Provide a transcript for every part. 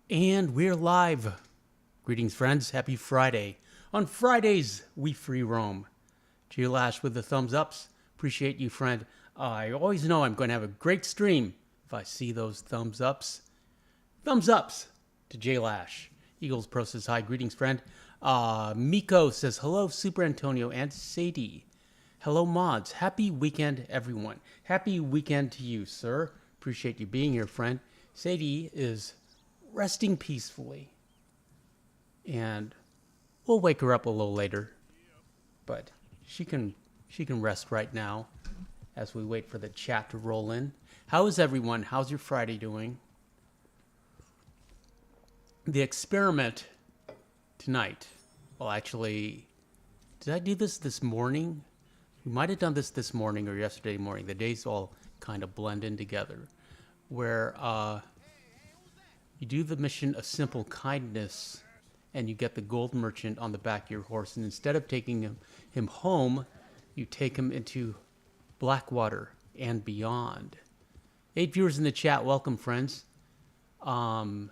And we're live. Greetings, friends. Happy Friday. On Fridays, we free roam. Geolash with the thumbs ups. Appreciate you, friend. I always know I'm going to have a great stream if I see those thumbs ups. Thumbs ups to Jlash. Eagles Pro says hi. Greetings, friend. Miko says hello, Super Antonio and Sadie. Hello, mods. Happy weekend, everyone. Happy weekend to you, sir. Appreciate you being here, friend. Sadie is resting peacefully, and we'll wake her up a little later, but she can rest right now as we wait for the chat to roll in. How is everyone? How's your Friday doing? The experiment tonight, well, actually, did I do this morning? We might have done this morning or yesterday morning. The days all kind of blend in together, where you do the mission of simple kindness, and you get the gold merchant on the back of your horse. And instead of taking him home, you take him into Blackwater and beyond. 8 viewers in the chat. Welcome, friends. And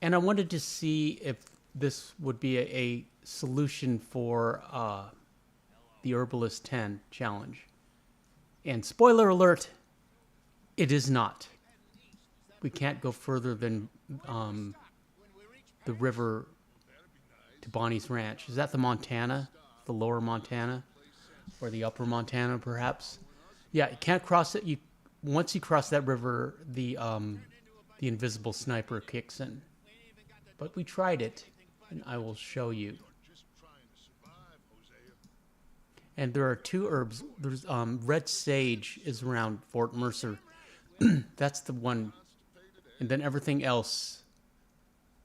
I wanted to see if this would be a solution for the Herbalist 10 challenge. And spoiler alert, it is not. We can't go further than the river to Bonnie's Ranch. Is that the Montana? The lower Montana? Or the upper Montana, perhaps? Yeah, you can't cross it. Once you cross that river, the invisible sniper kicks in. But we tried it, and I will show you. And there are two herbs. There's red sage is around Fort Mercer. That's the one. And then everything else,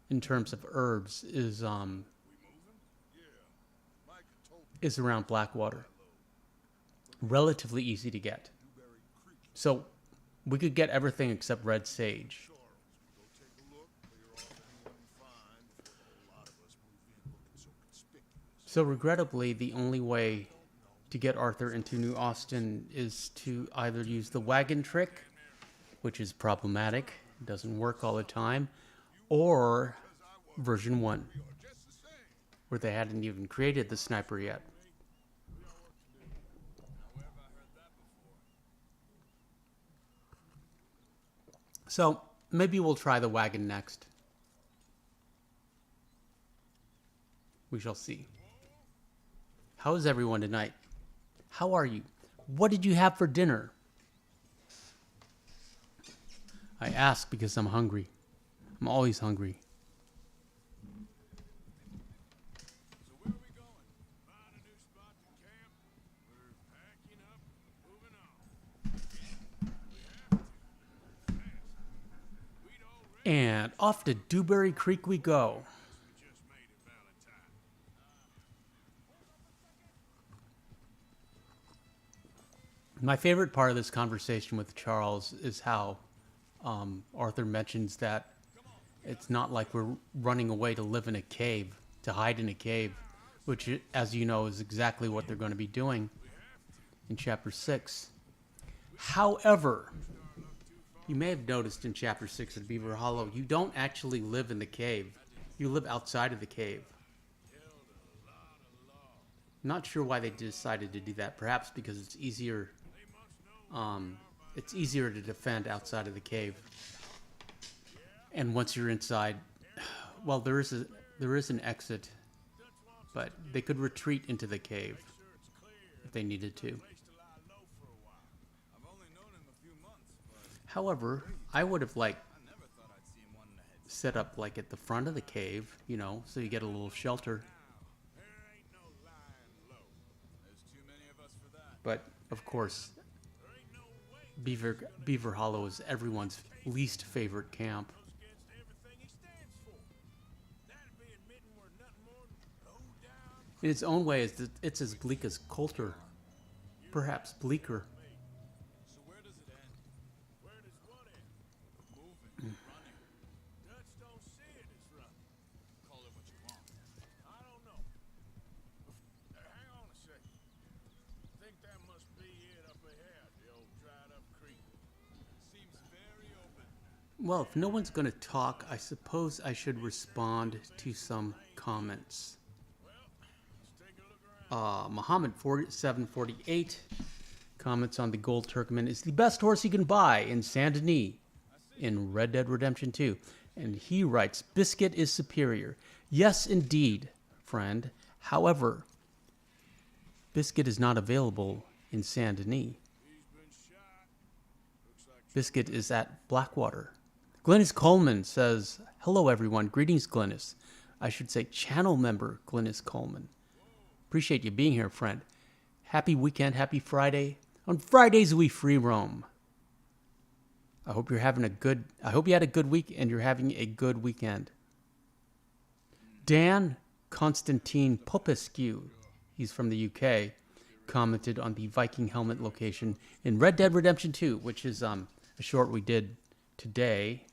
in terms of herbs, is around Blackwater. Relatively easy to get. So we could get everything except red sage. So regrettably, the only way to get Arthur into New Austin is to either use the wagon trick, which is problematic. Doesn't work all the time, or version 1, where they hadn't even created the sniper yet. So maybe we'll try the wagon next. We shall see. How is everyone tonight? How are you? What did you have for dinner? I ask because I'm hungry. I'm always hungry. So where are we going? Find a new spot to camp. We're packing up, moving on. We have to. Fast. We'd already And off to Dewberry Creek we go. we just made it Valentine. My favorite part of this conversation with Charles is how Arthur mentions that it's not like we're running away to live in a cave, to hide in a cave, which, as you know, is exactly what they're going to be doing in Chapter 6. However, you may have noticed in Chapter 6 of Beaver Hollow, you don't actually live in the cave. You live outside of the cave. Not sure why they decided to do that. Perhaps because it's easier. It's easier to defend outside of the cave. And once you're inside, well, there is an exit, but they could retreat into the cave if they needed to. However, I would have set up like at the front of the cave, you know, so you get a little shelter. But of course, Beaver Hollow is everyone's least favorite camp. In its own way, it's as bleak as Coulter, perhaps bleaker. So where does it end? Where does what end? Moving, running. Dutch don't see it as running. Call it what you want. I don't know. Hang on a second. I think that must be it up ahead, the old dried up creek. Seems very open. Well, if no one's going to talk, I suppose I should respond to some comments. Muhammad 4748 comments on the Gold Turkmen is the best horse you can buy in Saint Denis in Red Dead Redemption 2. And he writes, Biscuit is superior. Yes, indeed, friend. However, Biscuit is not available in Saint Denis. Biscuit is at Blackwater. Glennis Coleman says, hello everyone. Greetings, Glennis. I should say channel member Glennis Coleman. Appreciate you being here, friend. Happy weekend, happy Friday. On Fridays we free roam. I hope you had a good week and you're having a good weekend. Dan Constantine Popescu, he's from the UK, commented on the Viking helmet location in Red Dead Redemption 2, which is a short we did today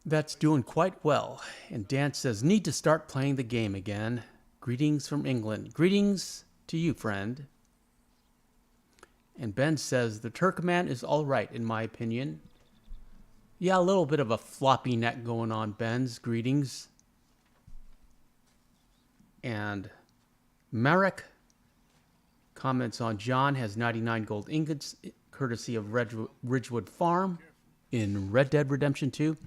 that's doing quite well. And Dan says, need to start playing the game again. Greetings from England. Greetings to you, friend. And Ben says, the Turkman is all right, in my opinion. Yeah, a little bit of a floppy neck going on, Ben's. Greetings. And Marek comments on John has 99 gold ingots, courtesy of Ridgewood Farm in Red Dead Redemption 2.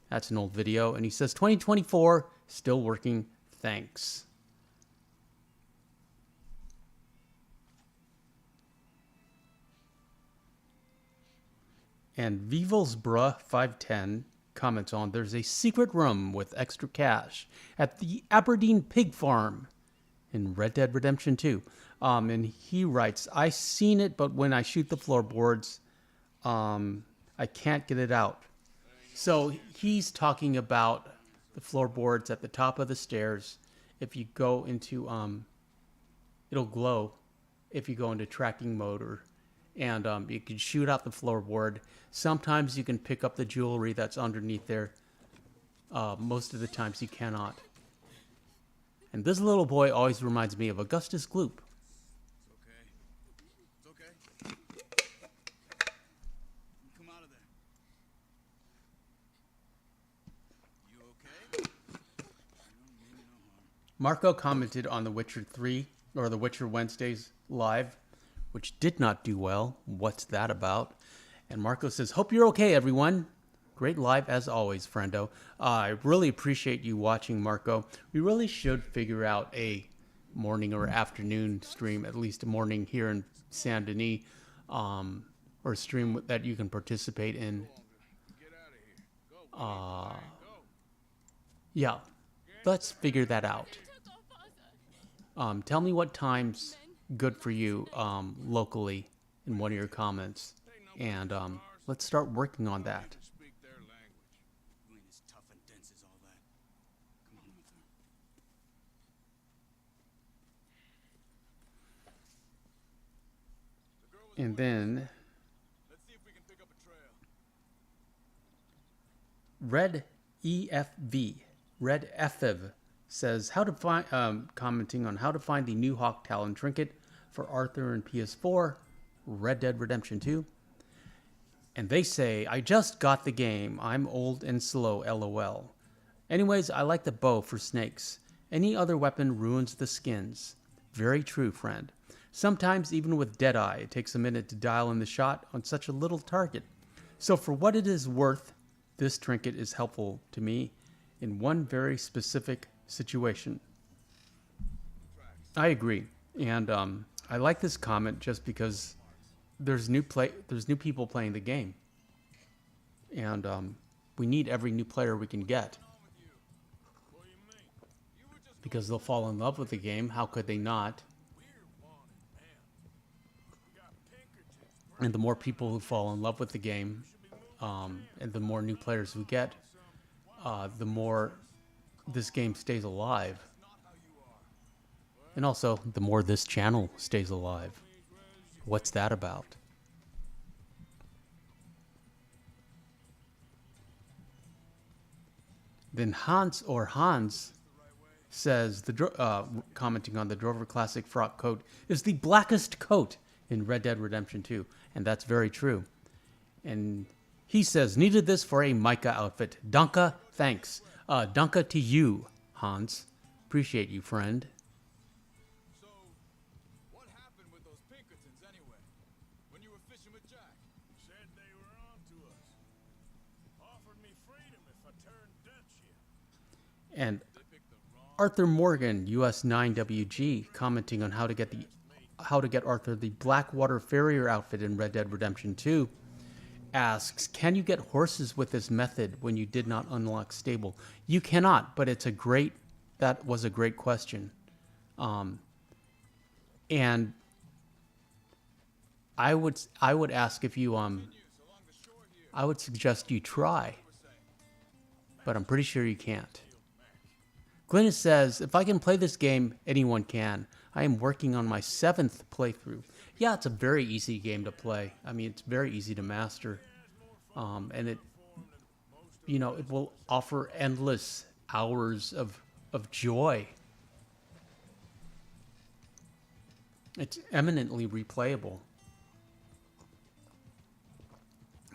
That's an old video. And he says, 2024, still working. Thanks. And Vivelsbruh 510 comments on, there's a secret room with extra cash at the Aberdeen Pig Farm in Red Dead Redemption 2. And he writes, I seen it, but when I shoot the floorboards, I can't get it out. So he's talking about the floorboards at the top of the stairs. If you go into, it'll glow if you go into tracking mode, and you can shoot out the floorboard. Sometimes you can pick up the jewelry that's underneath there. Most of the times you cannot. And this little boy always reminds me of Augustus Gloop. It's okay. Come out of there. You okay? You don't mean no harm. Marco commented on The Witcher 3, or The Witcher Wednesdays live, which did not do well. What's that about? And Marco says, hope you're okay, everyone. Great live as always, friendo. I really appreciate you watching, Marco. We really should figure out a morning or afternoon stream, at least a morning here in Saint Denis, or a stream that you can participate in. Get out of here. Go. Yeah, let's figure that out. Tell me what time's good for you locally in one of your comments, and let's start working on that. Speak their language. You ain't as tough and dense as all that. Come on, Arthur. The girl was And then Let's see if we can pick up a trail. Red EFV says how to find, commenting on how to find the new Hawk Talon trinket for Arthur and PS4, Red Dead Redemption 2. And they say, I just got the game. I'm old and slow, lol. Anyways, I like the bow for snakes. Any other weapon ruins the skins. Very true, friend. Sometimes, even with Deadeye, it takes a minute to dial in the shot on such a little target. So for what it is worth, this trinket is helpful to me in one very specific situation. I agree. And I like this comment just because there's new people playing the game. And we need every new player we can get. Because they'll fall in love with the game. How could they not? And the more people who fall in love with the game, and the more new players we get, the more this game stays alive. And also, the more this channel stays alive. What's that about? Then Hans says, commenting on the Drover Classic frock coat is the blackest coat in Red Dead Redemption 2. And that's very true. And he says, needed this for a Micah outfit. Danka, thanks. Danka to you, Hans. Appreciate you, friend. So, what happened with those Pinkertons anyway? When you were fishing with Jack? Said they were on to us. Offered me freedom if I turned Dutch here. And They picked the wrong... Arthur Morgan, US 9WG, commenting on how to get Arthur the Blackwater Farrier outfit in Red Dead Redemption 2, asks, can you get horses with this method when you did not unlock stable? You cannot, but that was a great question. And I would ask if you I would suggest you try, but I'm pretty sure you can't. Glennis says, if I can play this game, anyone can. I am working on my 7th playthrough. Yeah, it's a very easy game to play. I mean, it's very easy to master. And it will offer endless hours of joy. It's eminently replayable.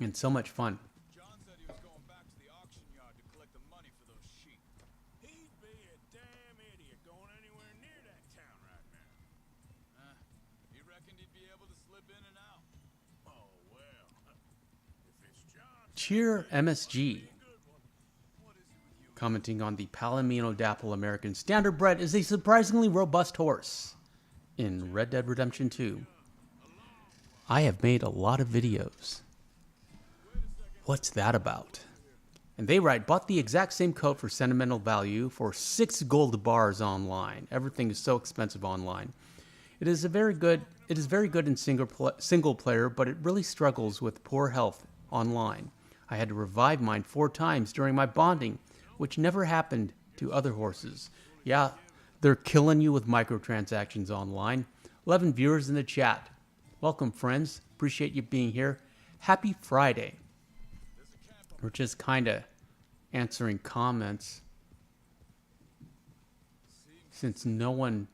And so much fun. John said he was going back to the auction yard to collect the money for those sheep. He'd be a damn idiot going anywhere near that town right now. He reckoned he'd be able to slip in and out. Oh, well. If it's John... Cheer MSG. Commenting on the Palomino Dapple American Standardbred is a surprisingly robust horse in Red Dead Redemption 2. I have made a lot of videos. What's that about? And they write, bought the exact same coat for sentimental value for 6 gold bars online. Everything is so expensive online. It is very good in single player, but it really struggles with poor health online. I had to revive mine 4 times during my bonding, which never happened to other horses. Yeah, they're killing you with microtransactions online. 11 viewers in the chat. Welcome, friends. Appreciate you being here. Happy Friday. We're just kind of answering comments since no one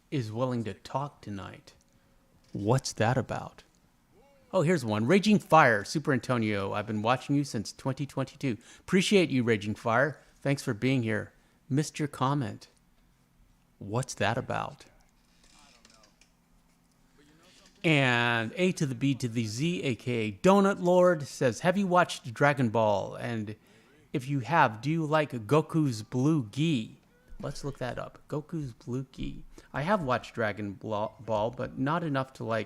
is willing to talk tonight. What's that about? Oh, here's one. Raging Fire, Super Antonio. I've been watching you since 2022. Appreciate you, Raging Fire. Thanks for being here. Missed your comment. What's that about? And A to the B to the Z, aka Donut Lord, says, have you watched Dragon Ball? And if you have, do you like Goku's blue gi? Let's look that up. Goku's blue gi. I have watched Dragon Ball, but not enough to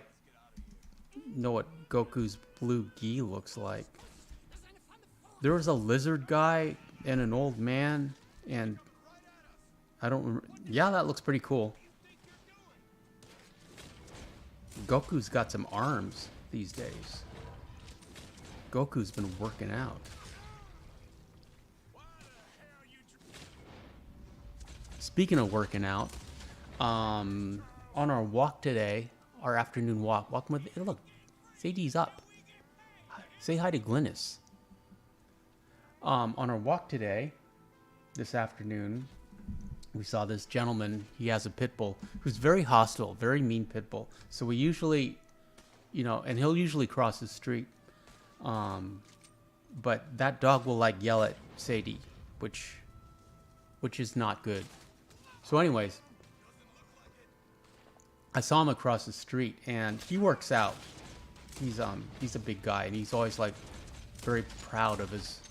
know what Goku's blue gi looks like. There was a lizard guy and an old man, and I don't remember. Yeah, that looks pretty cool. Goku's got some arms these days. Goku's been working out. Speaking of working out, on our walk today, our afternoon walk, welcome with, look, Sadie's up. Say hi to Glynis. On our walk today, this afternoon, we saw this gentleman. He has a pit bull who's very hostile, very mean pit bull. So we usually, and he'll usually cross the street. But that dog will yell at Sadie, which is not good. So anyways, I saw him across the street, and he works out. He's a big guy, and he's always very proud of his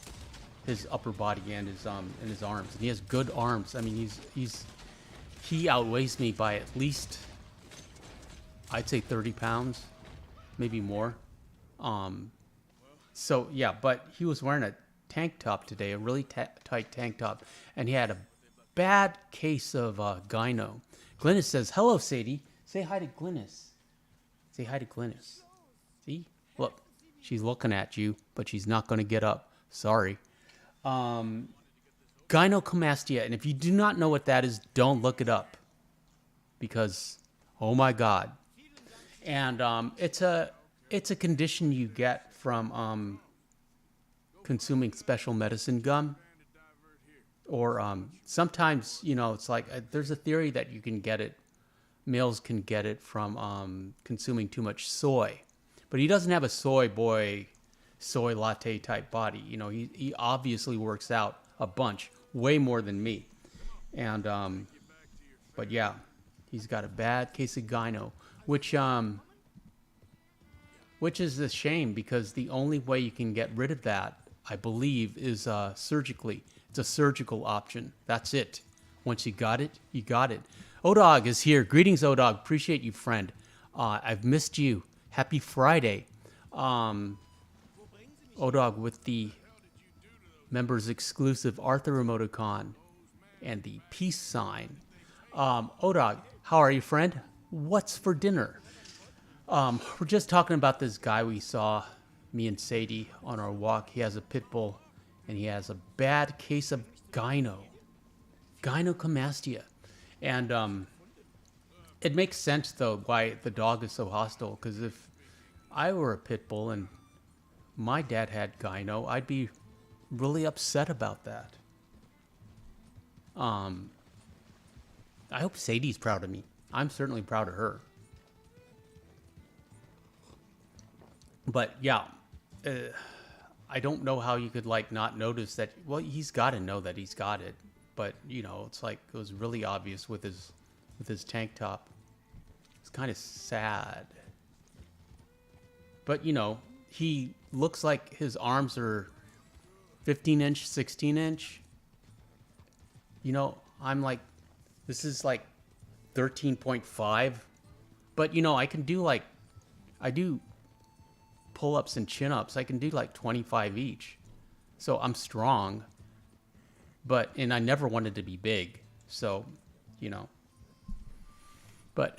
upper body and his arms, and he has good arms. I mean, he outweighs me by at least, I'd say 30 pounds, maybe more. So yeah, but he was wearing a tank top today, a really tight tank top, and he had a bad case of gyno. Glynis says, hello, Sadie. Say hi to Glynis. Say hi to Glynis. See? Look, looking at you, but she's not going to get up. Sorry. Gynecomastia, and if you do not know what that is, don't look it up, because oh my god. And it's a condition you get from consuming special medicine gum, or sometimes it's there's a theory that you can get it, males can get it from consuming too much soy. But he doesn't have a soy boy soy latte type body. You know, he obviously works out a bunch, way more than me. And but yeah, he's got a bad case of gyno, which is a shame because the only way you can get rid of that, I believe, is surgically. It's a surgical option. That's it. Once you got it, you got it. Odog is here. Greetings, Odog. Appreciate you, friend. I've missed you. Happy Friday. Odog with the members exclusive Arthur emoticon and the peace sign. Odog, how are you, friend? What's for dinner? We're just talking about this guy we saw, me and Sadie, on our walk. He has a pit bull, and he has a bad case of gynecomastia. And it makes sense, though, why the dog is so hostile, because if I were a pit bull and my dad had gyno, I'd be really upset about that. I hope Sadie's proud of me. I'm certainly proud of her. But yeah, I don't know how you could like not notice that. Well, he's got to know that he's got it, but you know, it's like it was really obvious with his tank top. It's kind of sad. But you know, he looks like his arms are 15-inch, 16-inch. You know, I'm like, this is like 13.5. But you know, I do pull-ups and chin-ups. I can do like 25 each. So I'm strong. And I never wanted to be big. So, you know. But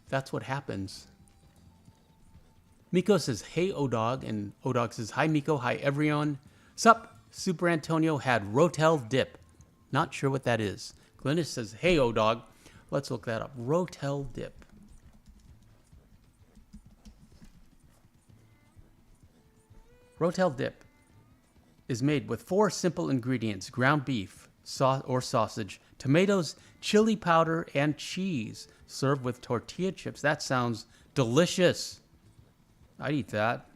that's what happens. Miko says, hey, Odog. And Odog says, hi, Miko. Hi, everyone. Sup? Super Antonio had Rotel dip. Not sure what that is. Glynis says, hey, Odog. Let's look that up. Rotel dip. Rotel dip is made with 4 simple ingredients: ground beef or sausage, tomatoes, chili powder, and cheese. Served with tortilla chips. That sounds delicious. I'd eat that.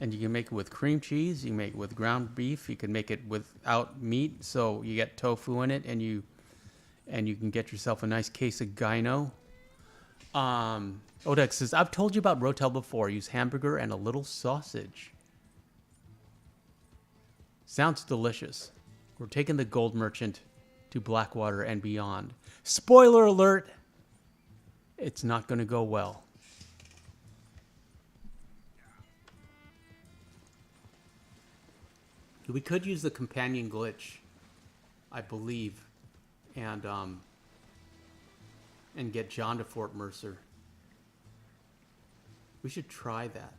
And you can make it with cream cheese. You can make it with ground beef. You can make it without meat. So you get tofu in it, and you can get yourself a nice case of gyno. Odex says, I've told you about Rotel before. Use hamburger and a little sausage. Sounds delicious. We're taking the gold merchant to Blackwater and beyond. Spoiler alert! It's not going to go well. We could use the companion glitch, I believe, and get John to Fort Mercer. We should try that.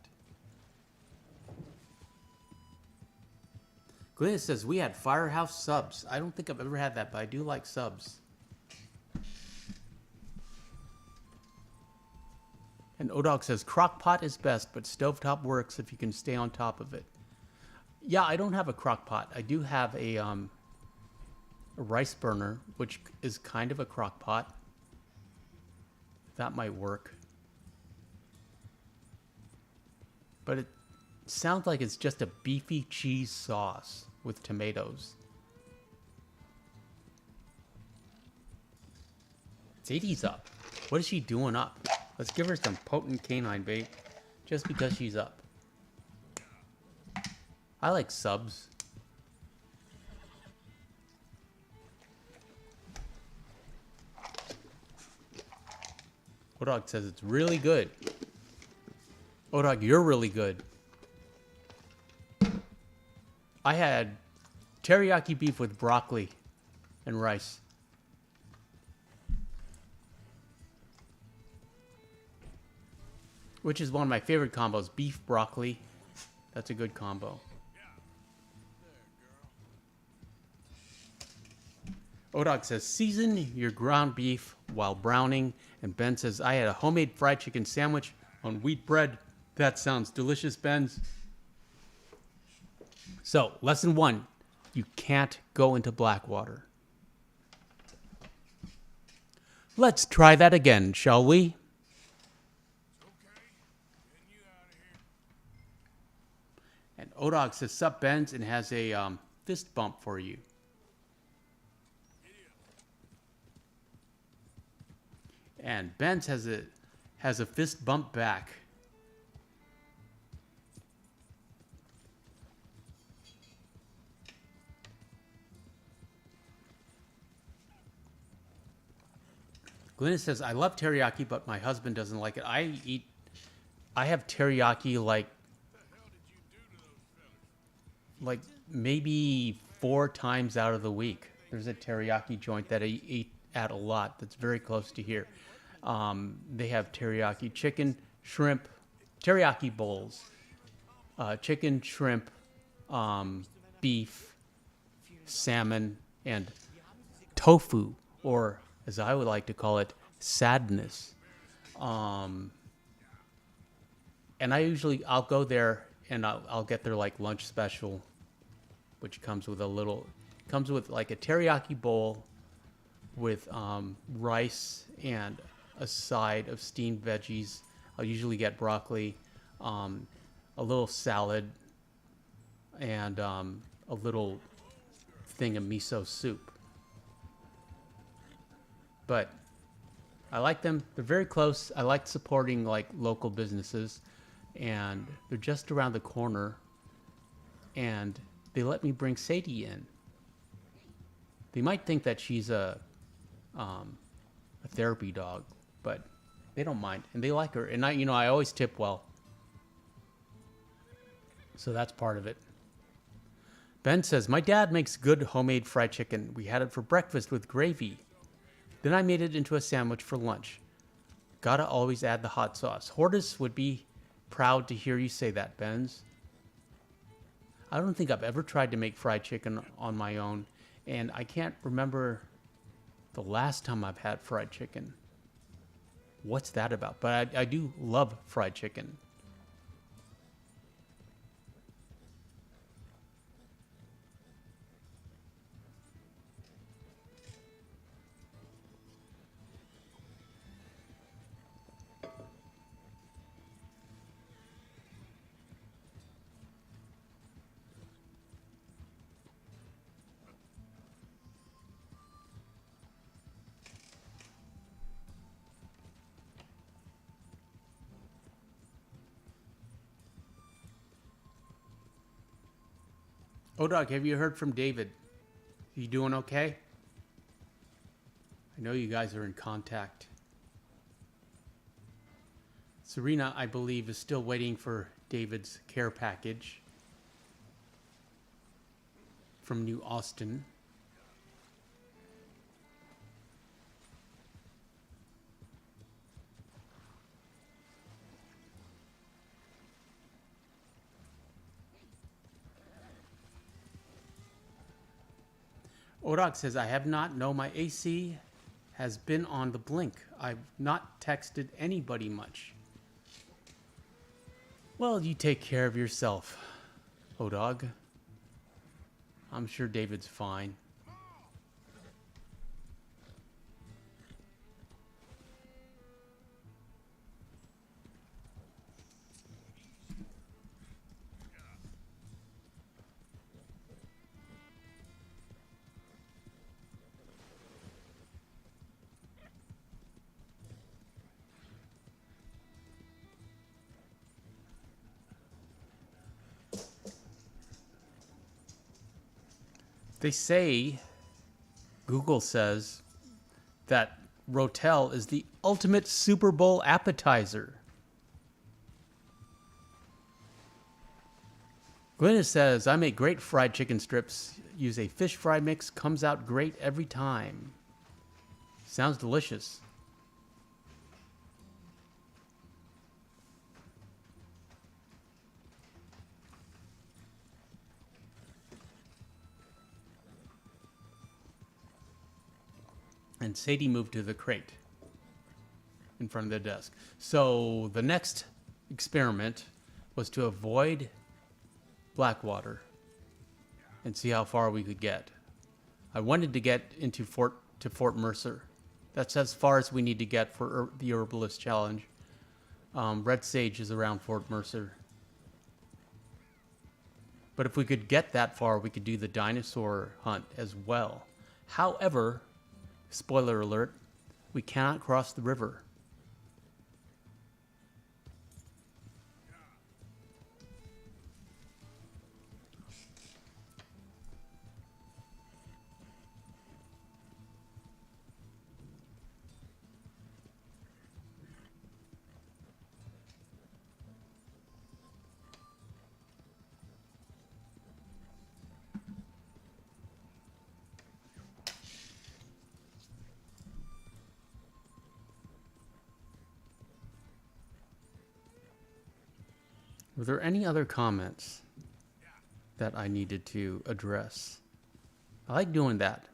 Glenn says, we had Firehouse subs. I don't think I've ever had that, but I do like subs. And Odog says, crock pot is best, but stovetop works if you can stay on top of it. Yeah, I don't have a crock pot. I do have a rice burner, which is kind of a crock pot. That might work. But it sounds like it's just a beefy cheese sauce with tomatoes. Sadie's up. What is she doing up? Let's give her some potent canine bait just because she's up. I like subs. Odog says it's really good. Odog, you're really good. I had teriyaki beef with broccoli and rice. Which is one of my favorite combos. Beef, broccoli. That's a good combo. Odog says, season your ground beef while browning. And Ben says, I had a homemade fried chicken sandwich on wheat bread. That sounds delicious, Ben's. So, lesson 1. You can't go into Blackwater. Let's try that again, shall we? Okay. Getting you out of here. And Odog says, "Sup, Benz," and has a fist bump for you. And Benz has a fist bump back. Glennis says, "I love teriyaki, but my husband doesn't like it. I have teriyaki like maybe 4 times out of the week. There's a teriyaki joint that I eat at a lot that's very close to here. They have teriyaki chicken, shrimp, teriyaki bowls, chicken, shrimp, beef, salmon, and tofu, or as I would like to call it, sadness. And I'll go there and I'll get their like lunch special, which comes with like a teriyaki bowl with rice and a side of steamed veggies. I'll usually get broccoli, a little salad, and a little thing of miso soup. But I like them. They're very close. I like supporting like local businesses, and they're just around the corner. And they let me bring Sadie in. They might think that she's a therapy dog, but they don't mind, and they like her. And I always tip well, so that's part of it. Ben says, "My dad makes good homemade fried chicken. We had it for breakfast with gravy. Then I made it into a sandwich for lunch. Gotta always add the hot sauce." Hortus would be proud to hear you say that, Benz. I don't think I've ever tried to make fried chicken on my own, and I can't remember the last time I've had fried chicken. What's that about? But I do love fried chicken. Odog, have you heard from David? You doing okay? I know you guys are in contact. Serena, I believe, is still waiting for David's care package from New Austin. Odog says, "I have not. No, my AC has been on the blink. I've not texted anybody much." Well, you take care of yourself, Odog. I'm sure David's fine. They say, Google says, that Rotel is the ultimate Super Bowl appetizer. Glennis says, "I make great fried chicken strips. Use a fish fry mix. Comes out great every time." Sounds delicious. And Sadie moved to the crate in front of the desk. So the next experiment was to avoid Blackwater and see how far we could get. I wanted to get into Fort Mercer, That's as far as we need to get for the Herbalist Challenge. Red Sage is around Fort Mercer. But if we could get that far, we could do the dinosaur hunt as well. However, spoiler alert, we cannot cross the river. Were there any other comments that I needed to address? I like doing that.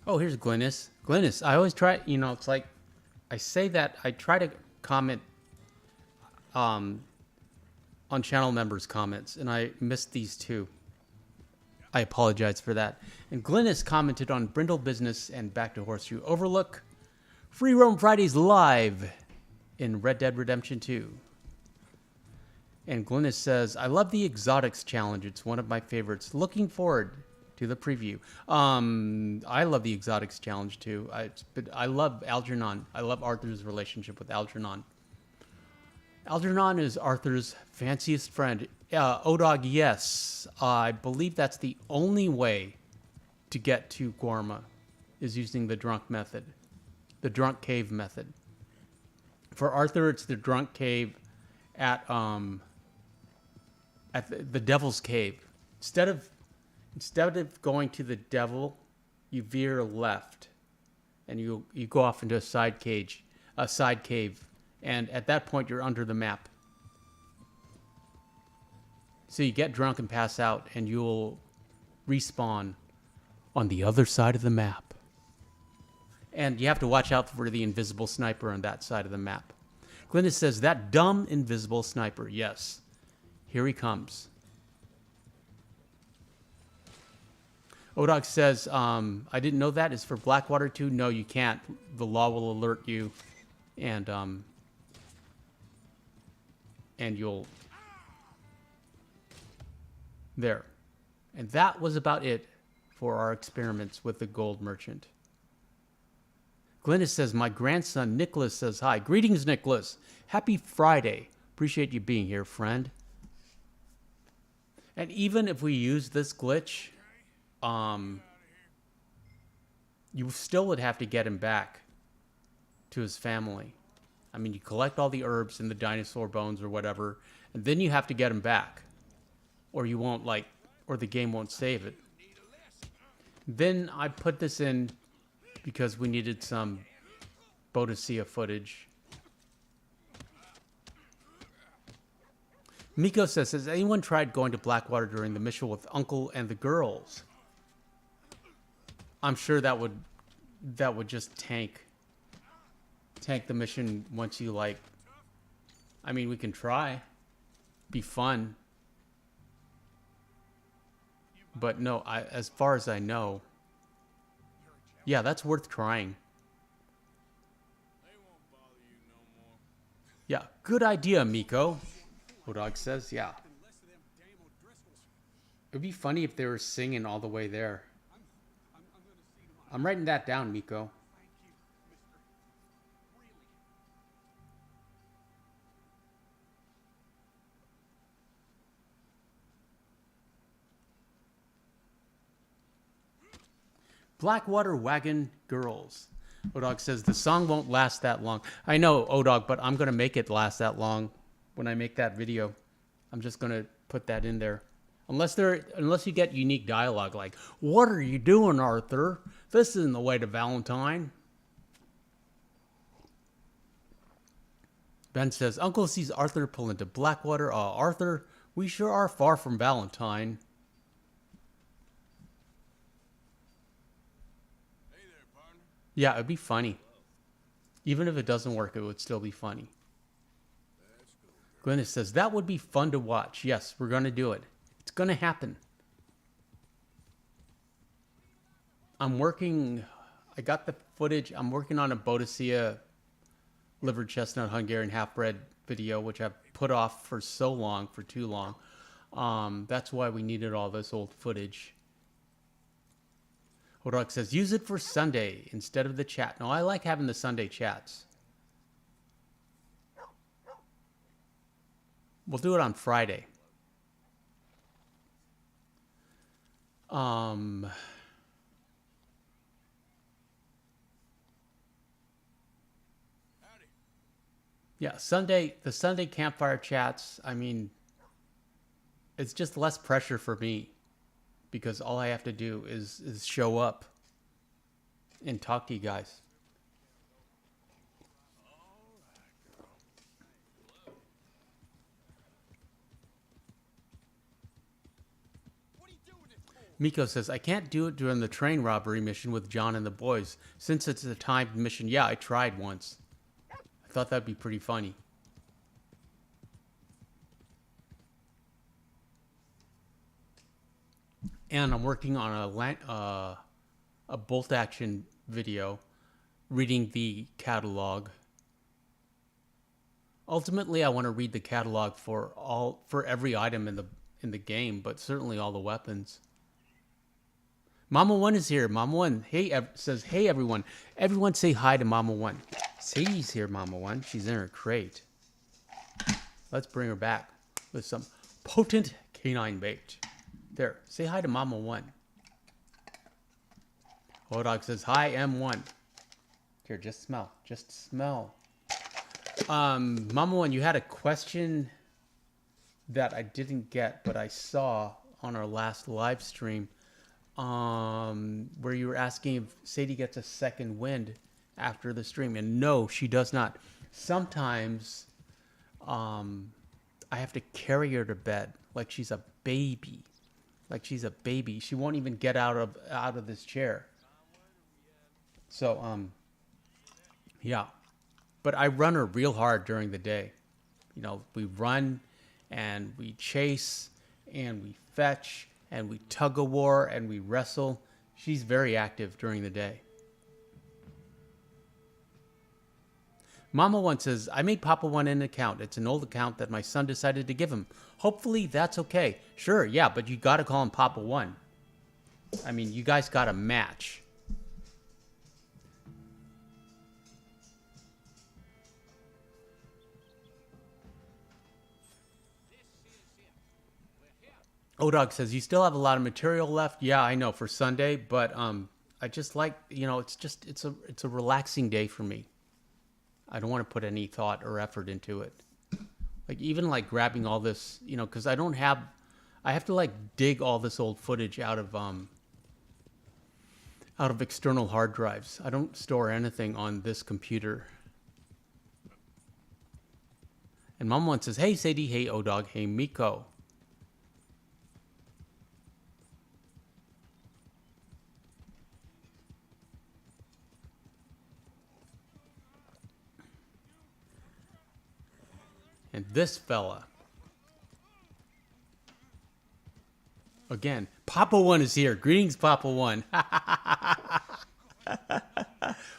Oh, here's Glynis. Glynis, I always try, you know, it's like, I say that, I try to comment on channel members' comments, and I missed these two. I apologize for that. And Glynis commented on Brindle Business and Back to Horseshoe Overlook. Free Roam Fridays live in Red Dead Redemption 2. And Glynis says, I love the Exotics Challenge. It's one of my favorites. Looking forward to the preview. I love the Exotics Challenge too. I love Algernon. I love Arthur's relationship with Algernon. Algernon is Arthur's fanciest friend. Odog, yes. I believe that's the only way to get to Guarma, is using the drunk method. The drunk cave method. For Arthur, it's the drunk cave at the Devil's Cave. Instead of going to the Devil, you veer left, and you go off into a side cave, and at that point you're under the map. So you get drunk and pass out, and you'll respawn on the other side of the map. And you have to watch out for the invisible sniper on that side of the map. Glynis says, that dumb invisible sniper. Yes. Here he comes. Odog says, I didn't know that is for Blackwater too. No, you can't. The law will alert you, and you'll... There. And that was about it for our experiments with the gold merchant. Glynis says, my grandson Nicholas says hi. Greetings, Nicholas. Happy Friday. Appreciate you being here, friend. And even if we use this glitch, you still would have to get him back to his family. I mean, you collect all the herbs and the dinosaur bones or whatever, and then you have to get him back. Or you won't, or the game won't save it. Then I put this in because we needed some Boadicea footage. Miko says, has anyone tried going to Blackwater during the mission with Uncle and the girls? I'm sure that would just tank the mission once you I mean, we can try. Be fun. But no, as far as I know, yeah, that's worth trying. Yeah, good idea, Miko. Odog says, yeah. It'd be funny if they were singing all the way there. I'm writing that down, Miko. Blackwater Wagon Girls. Odog says, the song won't last that long. I know, Odog, but I'm going to make it last that long when I make that video. I'm just going to put that in there. Unless you get unique dialogue like, what are you doing, Arthur? This isn't the way to Valentine. Ben says, Uncle sees Arthur pull into Blackwater. Arthur, we sure are far from Valentine. Hey there, partner. Yeah, it'd be funny. Even if it doesn't work, it would still be funny. Glennis says, that would be fun to watch. Yes, we're going to do it. It's going to happen. I'm working... I got the footage. I'm working on a Boadicea liver chestnut Hungarian half-bred video, which I've put off for so long, for too long. That's why we needed all this old footage. Hodok says, use it for Sunday instead of the chat. No, I like having the Sunday chats. We'll do it on Friday. Yeah, Sunday, the Sunday campfire chats, I mean, it's just less pressure for me because all I have to do is show up and talk to you guys. Miko says, I can't do it during the train robbery mission with John and the boys. Since it's a timed mission, yeah, I tried once. I thought that'd be pretty funny. And I'm working on a bolt action video, reading the catalog. Ultimately, I want to read the catalog for every item in the game, but certainly all the weapons. Mama One is here. Mama One, says, hey everyone. Everyone say hi to Mama One. Sadie's here, Mama One. She's in her crate. Let's bring her back with some potent canine bait. There, say hi to Mama One. Hodog says, hi, M1. Here, just smell. Just smell. Mama One, you had a question that I didn't get, but I saw on our last live stream. Where you were asking if Sadie gets a second wind after the stream, and no, she does not. Sometimes I have to carry her to bed like she's a baby. She won't even get out of this chair. So yeah, but I run her real hard during the day. You know, we run and we chase and we fetch and we tug of war and we wrestle. She's very active during the day. Mama One says, I made Papa One an account. It's an old account that my son decided to give him. Hopefully that's okay. Sure, yeah, but you got to call him Papa One. I mean, you guys got to match. Odog says, you still have a lot of material left? Yeah, I know, for Sunday, but I just like, you know, it's a relaxing day for me. I don't want to put any thought or effort into it. Like, even like grabbing all this, you know, because I have to like dig all this old footage out of external hard drives. I don't store anything on this computer. And Mom One says, hey Sadie, hey Odog, hey Miko. And this fella. Again, Papa One is here. Greetings, Papa One.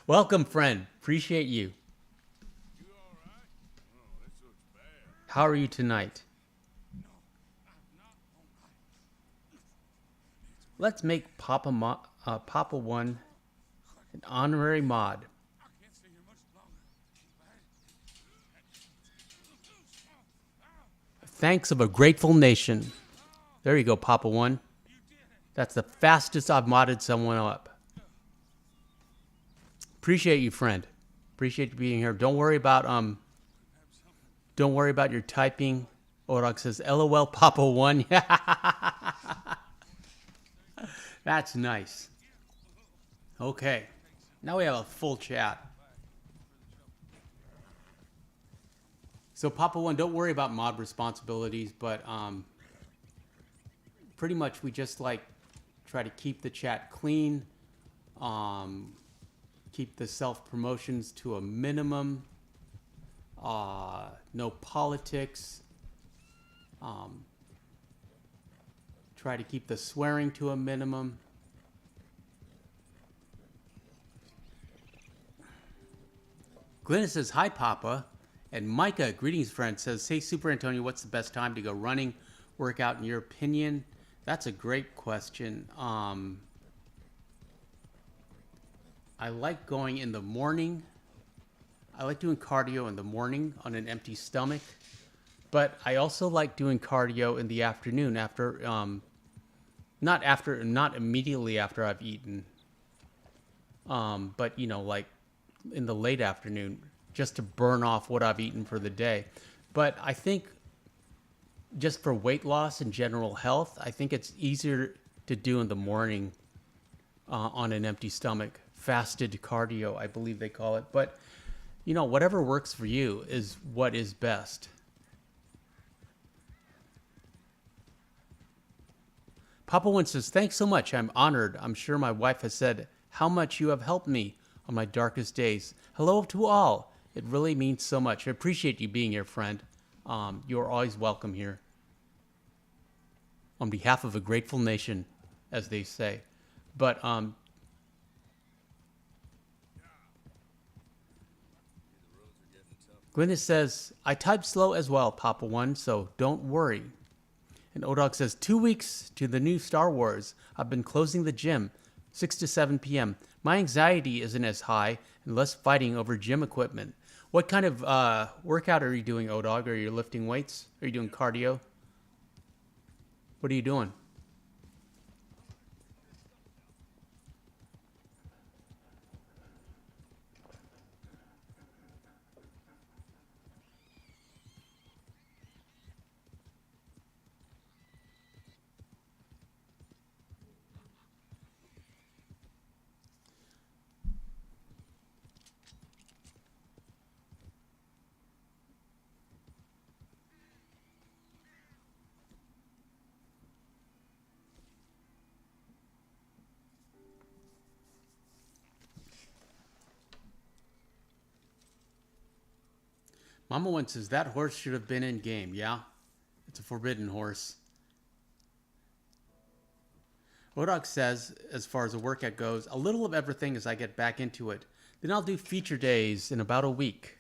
Welcome, friend. Appreciate you. You all right? Oh, this looks bad. How are you tonight? No, I'm not all right. Let's make Papa One an honorary mod. I can't stay here much longer. Thanks of a grateful nation. There you go, Papa One. That's the fastest I've modded someone up. Appreciate you, friend. Appreciate you being here. Don't worry about your typing. Orok says, LOL, Papa One. That's nice. Okay. Now we have a full chat. So Papa One, don't worry about mod responsibilities, but pretty much we just like try to keep the chat clean, Keep the self-promotions to a minimum. No politics. Try to keep the swearing to a minimum. Glenna says, hi, Papa. And Micah, greetings, friend, says, hey, Super Antonio, what's the best time to go running, workout, in your opinion? That's a great question. I like going in the morning. I like doing cardio in the morning on an empty stomach. But I also like doing cardio in the afternoon after, not immediately after I've eaten. But, you know, like in the late afternoon, just to burn off what I've eaten for the day. But I think just for weight loss and general health, I think it's easier to do in the morning on an empty stomach. Fasted cardio, I believe they call it. But, you know, whatever works for you is what is best. Papa Win says, thanks so much. I'm honored. I'm sure my wife has said how much you have helped me on my darkest days. Hello to all. It really means so much. I appreciate you being here, friend. You're always welcome here. On behalf of a grateful nation, as they say. But Glynis says, I type slow as well, Papa One, so don't worry. And Odog says, 2 weeks to the new Star Wars. I've been closing the gym, 6 to 7 p.m. My anxiety isn't as high and less fighting over gym equipment. What kind of workout are you doing, Odog? Are you lifting weights? Are you doing cardio? What are you doing? Mama One says, that horse should have been in game. Yeah, it's a forbidden horse. Odog says, as far as the workout goes, a little of everything as I get back into it. Then I'll do feature days in about a week.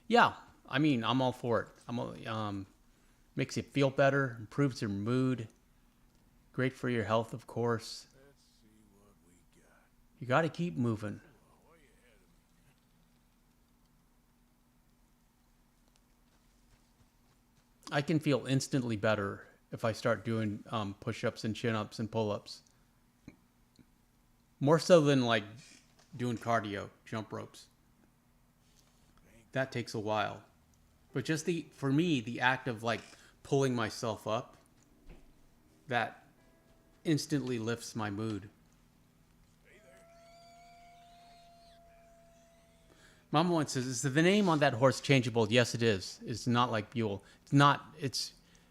Yeah, I mean, I'm all for it. Makes you feel better, improves your mood. Great for your health, of course. Let's see what we got. You got to keep moving. Way ahead of me. I can feel instantly better if I start doing push-ups and chin-ups and pull-ups. More so than like doing cardio, jump ropes. That takes a while. But just for me, the act of like pulling myself up, that instantly lifts my mood. Mama One says, is the name on that horse changeable? Yes, it is. It's not like Buell.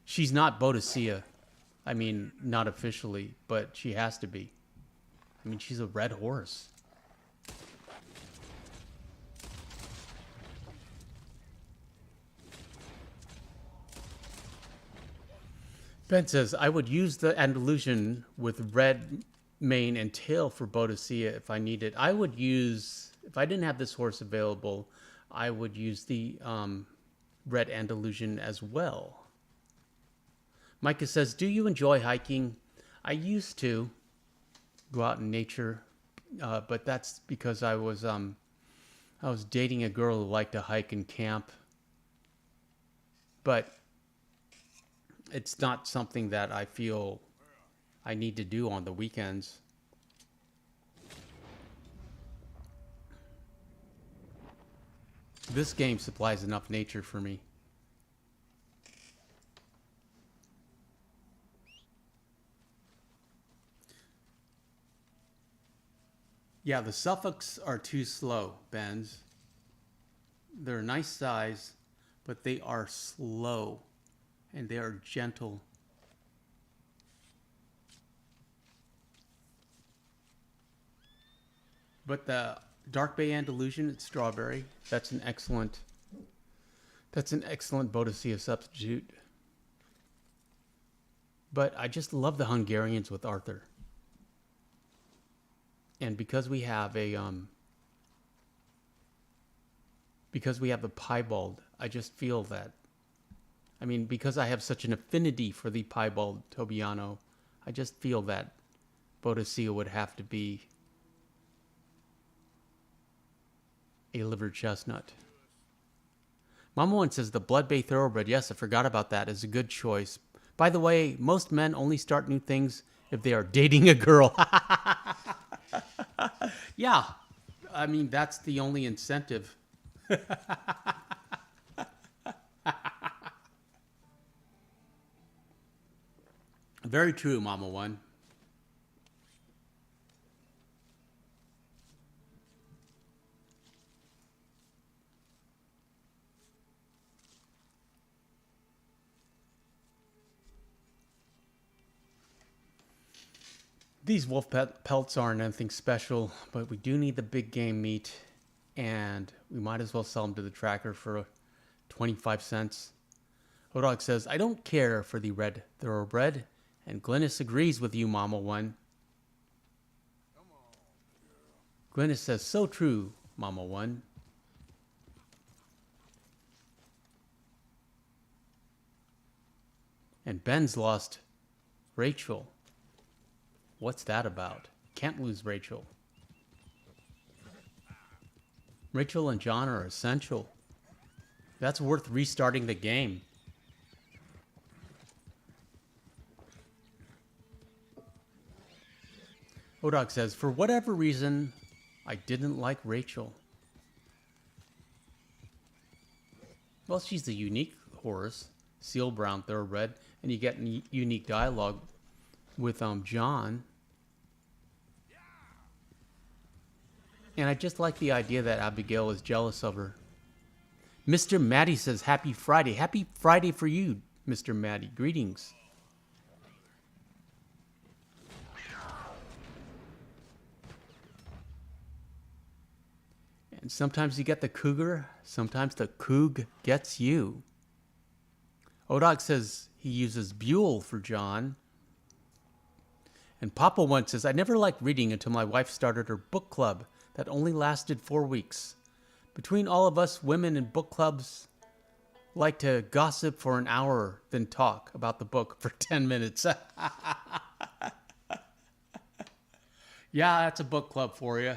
She's not Boadicea. I mean, not officially, but she has to be. I mean, she's a red horse. Ben says, I would use the Andalusian with red mane and tail for Boadicea if I needed. If I didn't have this horse available, I would use the red Andalusian as well. Micah says, do you enjoy hiking? I used to go out in nature, but that's because I was dating a girl who liked to hike and camp. But it's not something that I feel I need to do on the weekends. This game supplies enough nature for me. Yeah, the Suffolks are too slow, Benz. They're a nice size, but they are slow. And they are gentle. But the Dark Bay Andalusian, it's strawberry. That's an excellent Boadicea substitute. But I just love the Hungarians with Arthur. And because we have a piebald, I just feel that, I mean, because I have such an affinity for the piebald Tobiano, I just feel that Boadicea would have to be a liver chestnut. Mama One says the Blood Bay Thoroughbred. Yes, I forgot about that. Is a good choice. By the way, most men only start new things if they are dating a girl. Yeah, I mean, that's the only incentive. Very true, Mama One. These wolf pelts aren't anything special, but we do need the big game meat, and we might as well sell them to the tracker for 25 cents. Hodog says, I don't care for the red thoroughbred, and Glynis agrees with you, Mama One. Glynis says, so true, Mama One. And Ben's lost Rachel. What's that about? Can't lose Rachel. Rachel and John are essential. That's worth restarting the game. Odog says, for whatever reason, I didn't like Rachel. Well, she's a unique horse, seal brown thoroughbred, and you get unique dialogue with John. And I just like the idea that Abigail is jealous of her. Mr. Maddie says, happy Friday. Happy Friday for you, Mr. Maddie. Greetings. And sometimes you get the cougar, sometimes the coug gets you. Odog says he uses Buell for John. And Papa One says, I never liked reading until my wife started her book club that only lasted 4 weeks. Between all of us, women in book clubs like to gossip for an hour, then talk about the book for 10 minutes. Yeah, that's a book club for you.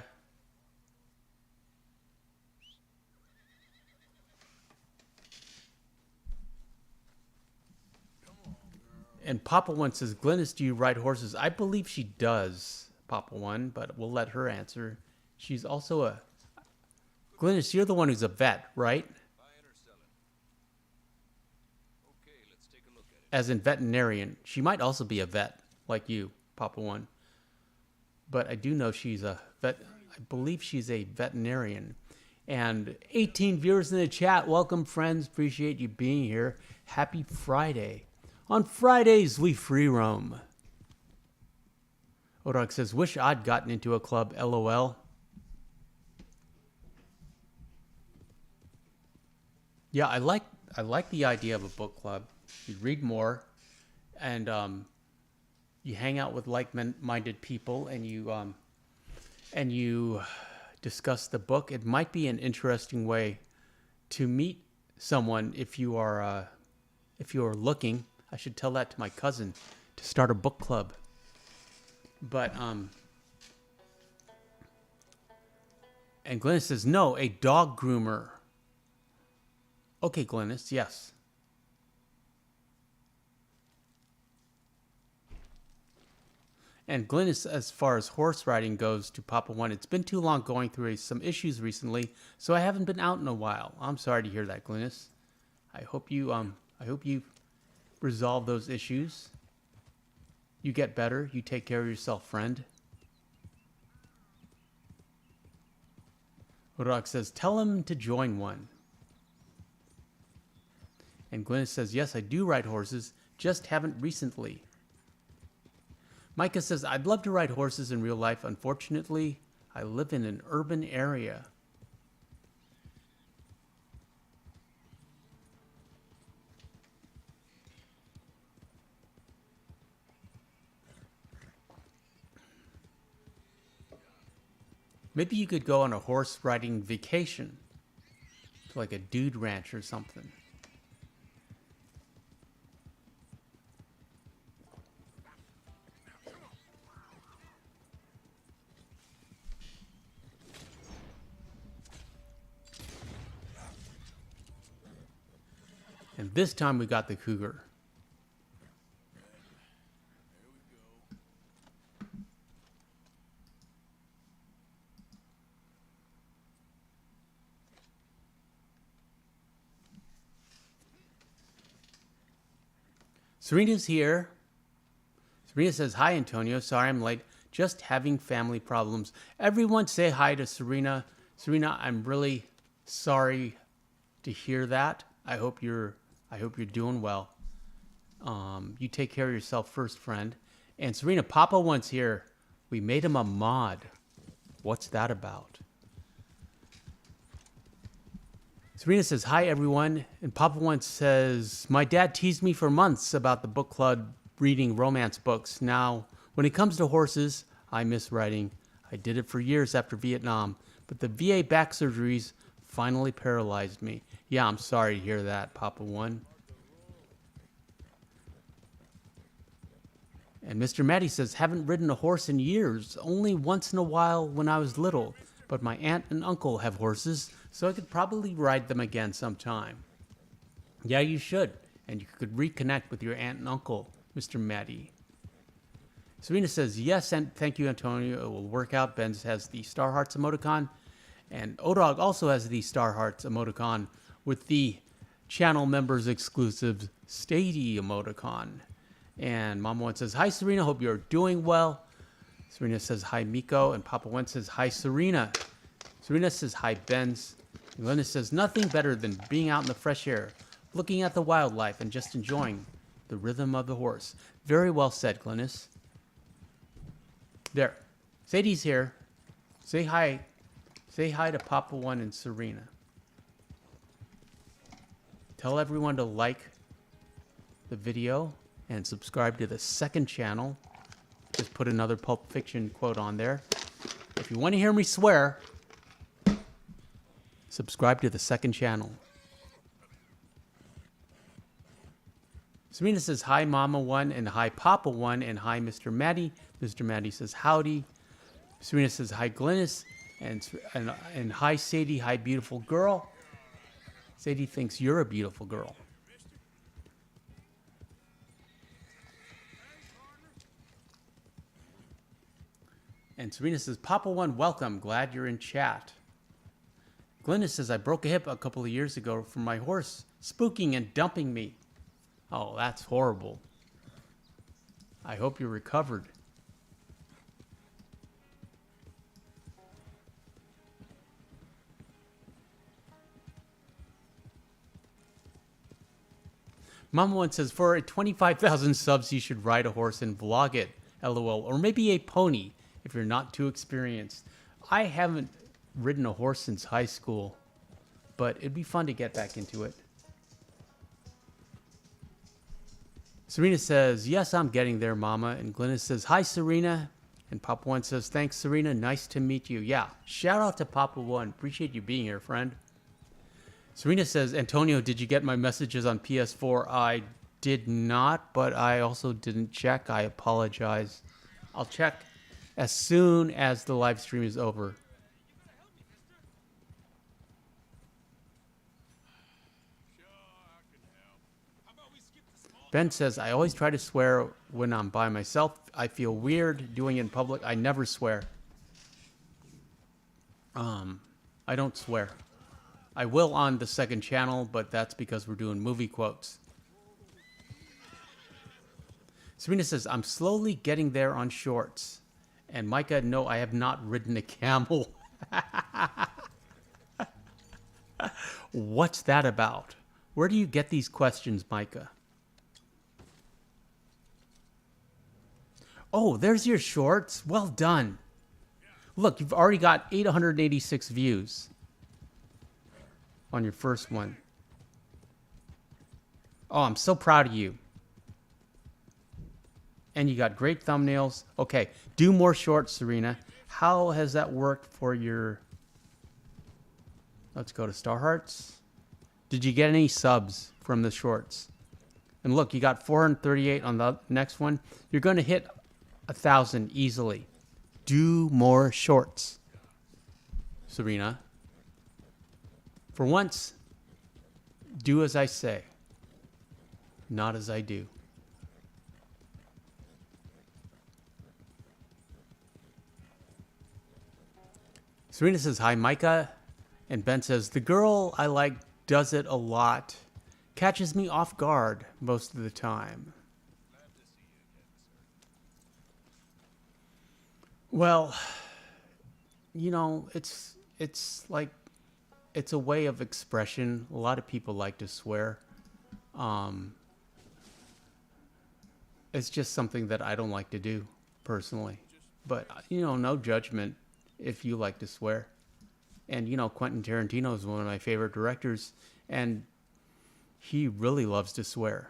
And Papa One says, Glynis, do you ride horses? I believe she does, Papa One, but we'll let her answer. She's also a... Glynis, you're the one who's a vet, right? Buying or selling? Okay, let's take a look at it. As in veterinarian. She might also be a vet, like you, Papa One. But I do know she's a vet. I believe she's a veterinarian. And 18 viewers in the chat. Welcome, friends. Appreciate you being here. Happy Friday. On Fridays, we free roam. Odog says, wish I'd gotten into a club, LOL. Yeah, I like the idea of a book club. You read more, and you hang out with like-minded people, and you discuss the book. It might be an interesting way to meet someone if you are looking. I should tell that to my cousin to start a book club. But and Glennis says no, a dog groomer. Okay, Glennis, yes. And Glennis, as far as horse riding goes, to Papa One, it's been too long going through some issues recently, so I haven't been out in a while. I'm sorry to hear that, Glennis. I hope you resolve those issues. You get better. You take care of yourself, friend. Rodok says, tell him to join one. And Glennis says, yes, I do ride horses, just haven't recently. Micah says, I'd love to ride horses in real life. Unfortunately, I live in an urban area. Maybe you could go on a horse riding vacation to like a dude ranch or something. And this time we got the cougar. Serena's here. Serena says, hi, Antonio. Sorry I'm late. Just having family problems. Everyone say hi to Serena. Serena, I'm really sorry to hear that. I hope you're doing well. You take care of yourself first, friend. And Serena, Papa One's here. We made him a mod. What's that about? Serena says, hi, everyone. And Papa One says, my dad teased me for months about the book club reading romance books. Now, when it comes to horses, I miss riding. I did it for years after Vietnam, but the VA back surgeries finally paralyzed me. Yeah, I'm sorry to hear that, Papa One. And Mr. Matty says, haven't ridden a horse in years, only once in a while when I was little. But my aunt and uncle have horses, so I could probably ride them again sometime. Yeah, you should. And you could reconnect with your aunt and uncle, Mr. Matty. Serena says, yes, and thank you, Antonio. It will work out. Benz has the Star Hearts emoticon. And Odog also has the Star Hearts emoticon with the channel members exclusive Stady emoticon. And Mama One says, hi, Serena. Hope you're doing well. Serena says, hi, Miko. And Papa One says, hi, Serena. Serena says, hi, Benz. And Glennis says, nothing better than being out in the fresh air, looking at the wildlife, and just enjoying the rhythm of the horse. Very well said, Glennis. There. Sadie's here. Say hi. Say hi to Papa One and Serena. Tell everyone to like the video and subscribe to the second channel. Just put another Pulp Fiction quote on there. If you want to hear me swear, subscribe to the second channel. Serena says, hi, Mama One, and hi, Papa One, and hi, Mr. Matty. Mr. Matty says, howdy. Serena says, hi, Glennis, and hi, Sadie. Hi, beautiful girl. Sadie thinks you're a beautiful girl. And Serena says, Papa One, welcome. Glad you're in chat. Glennis says, I broke a hip a couple of years ago from my horse spooking and dumping me. Oh, that's horrible. I hope you're recovered. Mama One says, for 25,000 subs, you should ride a horse and vlog it. LOL. Or maybe a pony if you're not too experienced. I haven't ridden a horse since high school, but it'd be fun to get back into it. Serena says, yes, I'm getting there, Mama. And Glennis says, hi, Serena. And Papa One says, thanks, Serena. Nice to meet you. Yeah, shout out to Papa One. Appreciate you being here, friend. Serena says, Antonio, did you get my messages on PS4? I did not, but I also didn't check. I apologize. I'll check as soon as the live stream is over. Ben says, I always try to swear when I'm by myself. I feel weird doing it in public. I never swear. I don't swear. I will on the second channel, but that's because we're doing movie quotes. Serena says, I'm slowly getting there on shorts. And Micah, no, I have not ridden a camel. What's that about? Where do you get these questions, Micah? Oh, there's your shorts. Well done. Look, you've already got 886 views on your first one. Oh, I'm so proud of you. And you got great thumbnails. Okay, do more shorts, Serena. How has that worked for your... Let's go to Star Hearts. Did you get any subs from the shorts? And look, you got 438 on the next one. You're going to hit 1,000 easily. Do more shorts, Serena. For once, do as I say, not as I do. Serena says, hi, Micah. And Ben says, the girl I like does it a lot. Catches me off guard most of the time. Well, you know, it's like, it's a way of expression. A lot of people like to swear. It's just something that I don't like to do personally. But, you know, no judgment if you like to swear. And, you know, Quentin Tarantino is one of my favorite directors, and he really loves to swear.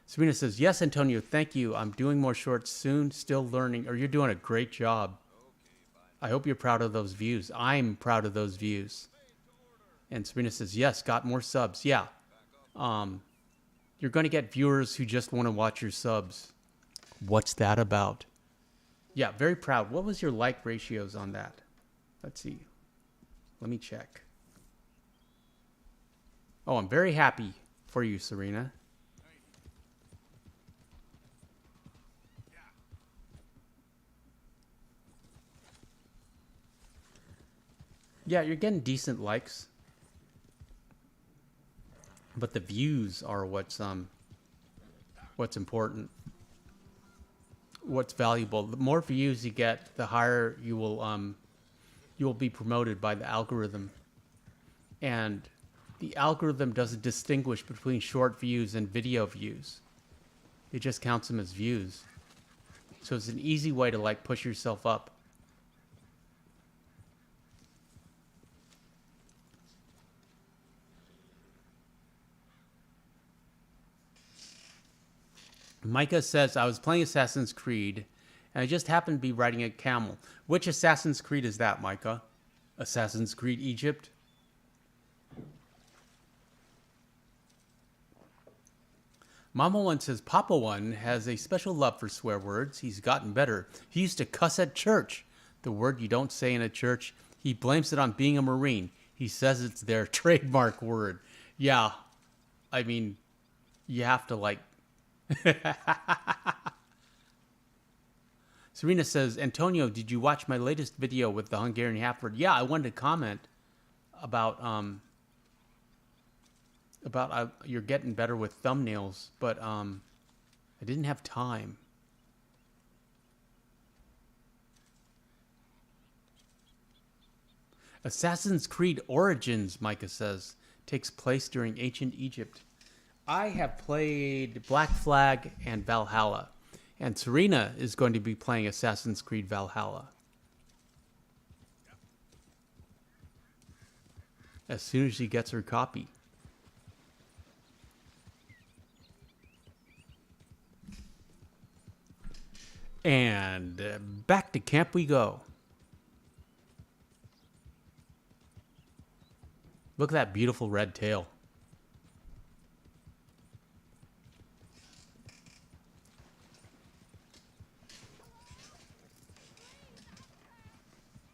Serena says, yes, Antonio, thank you. I'm doing more shorts soon, still learning. Or you're doing a great job. I hope you're proud of those views. I'm proud of those views. And Serena says, yes, got more subs. Yeah. You're going to get viewers who just want to watch your subs. What's that about? Yeah, very proud. What was your like ratios on that? Let's see. Let me check. Oh, I'm very happy for you, Serena. Yeah, you're getting decent likes. But the views are what's important. What's valuable. The more views you get, the higher you will be promoted by the algorithm. And the algorithm doesn't distinguish between short views and video views. It just counts them as views. So it's an easy way to like push yourself up. Micah says, I was playing Assassin's Creed, and I just happened to be riding a camel. Which Assassin's Creed is that, Micah? Assassin's Creed Egypt? Mama One says, Papa One has a special love for swear words. He's gotten better. He used to cuss at church. The word you don't say in a church. He blames it on being a Marine. He says it's their trademark word. Yeah, I mean, you have to like... Serena says, Antonio, did you watch my latest video with the Hungarian Halford? Yeah, I wanted to comment about you're getting better with thumbnails, but I didn't have time. Assassin's Creed Origins, Micah says, takes place during ancient Egypt. I have played Black Flag and Valhalla, and Serena is going to be playing Assassin's Creed Valhalla as soon as she gets her copy. And back to camp we go. Look at that beautiful red tail.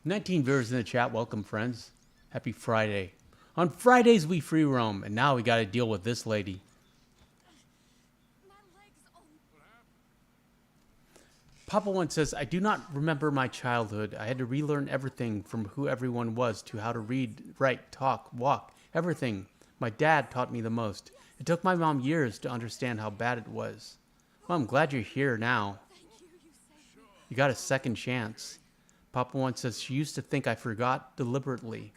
"19 viewers in the chat. Welcome, friends. Happy Friday. On Fridays, we free roam, and now we got to deal with this lady. Papa One says, I do not remember my childhood. I had to relearn everything from who everyone was to how to read, write, talk, walk, everything. My dad taught me the most. It took my mom years to understand how bad it was. Well, I'm glad you're here now. You got a second chance. Papa One says, she used to think I forgot deliberately.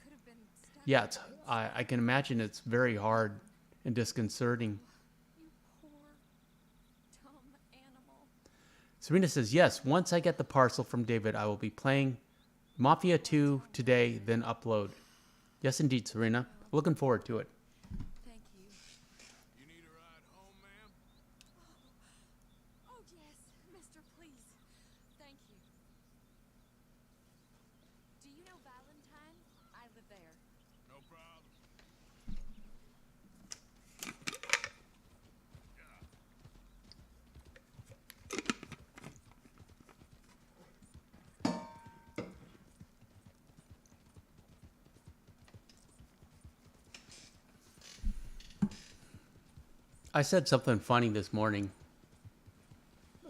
Yeah, I can imagine it's very hard and disconcerting. Serena says, yes, once I get the parcel from David, I will be playing Mafia 2 today, then upload. Yes, indeed, Serena. Looking forward to it. Thank you. You need a ride home, ma'am? Oh, yes, mister, please. Thank you. Do you know Valentine? I live there. No problem. I said something funny this morning.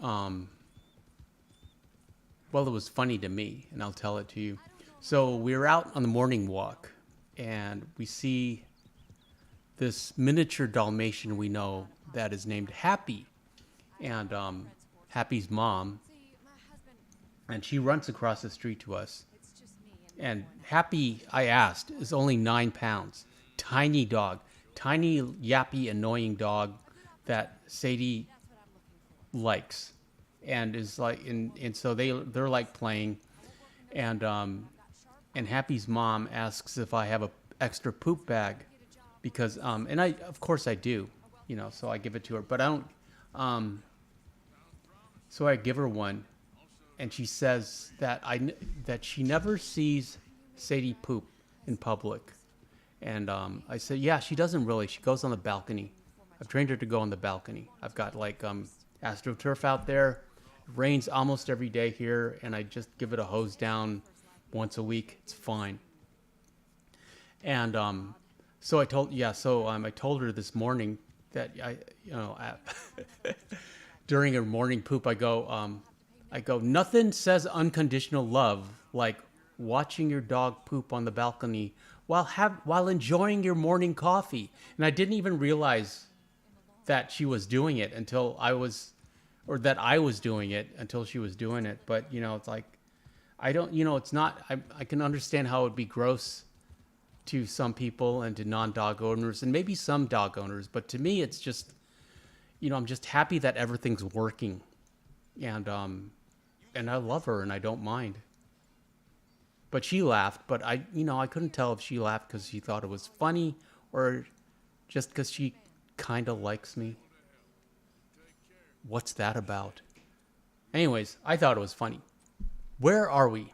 Well, it was funny to me, and I'll tell it to you. So we were out on the morning walk, and we see this miniature Dalmatian we know that is named Happy, and Happy's mom, See, my husband, and she runs across the street to us. it's just me And Happy, I asked, is only 9 pounds. Tiny dog, tiny, yappy, annoying dog that Sadie that's what I'm looking for. likes, and is like, and so they're like playing, and Happy's mom asks if I have a extra poop bag, because and I of course I do, so I give it to her, but I don't, so I give her one, and she says that that she never sees Sadie poop in public, and I said, yeah, she doesn't really. She goes on the balcony. I've trained her to go on the balcony. I've got like AstroTurf out there. It rains almost every day here, and I just give it a hose down once a week. It's fine. And so I told I told her this morning that during her morning poop, I go, nothing says unconditional love like watching your dog poop on the balcony while enjoying your morning coffee. And I didn't even realize that she was doing it until I was doing it until she was doing it. But it's like, I don't, it's not, I can understand how it would be gross to some people and to non-dog owners and maybe some dog owners. But to me, it's just, I'm just happy that everything's working, and I love her and I don't mind. But she laughed, but I couldn't tell if she laughed because she thought it was funny or just because she kind of likes me. What's that about? Anyways, I thought it was funny. Where are we?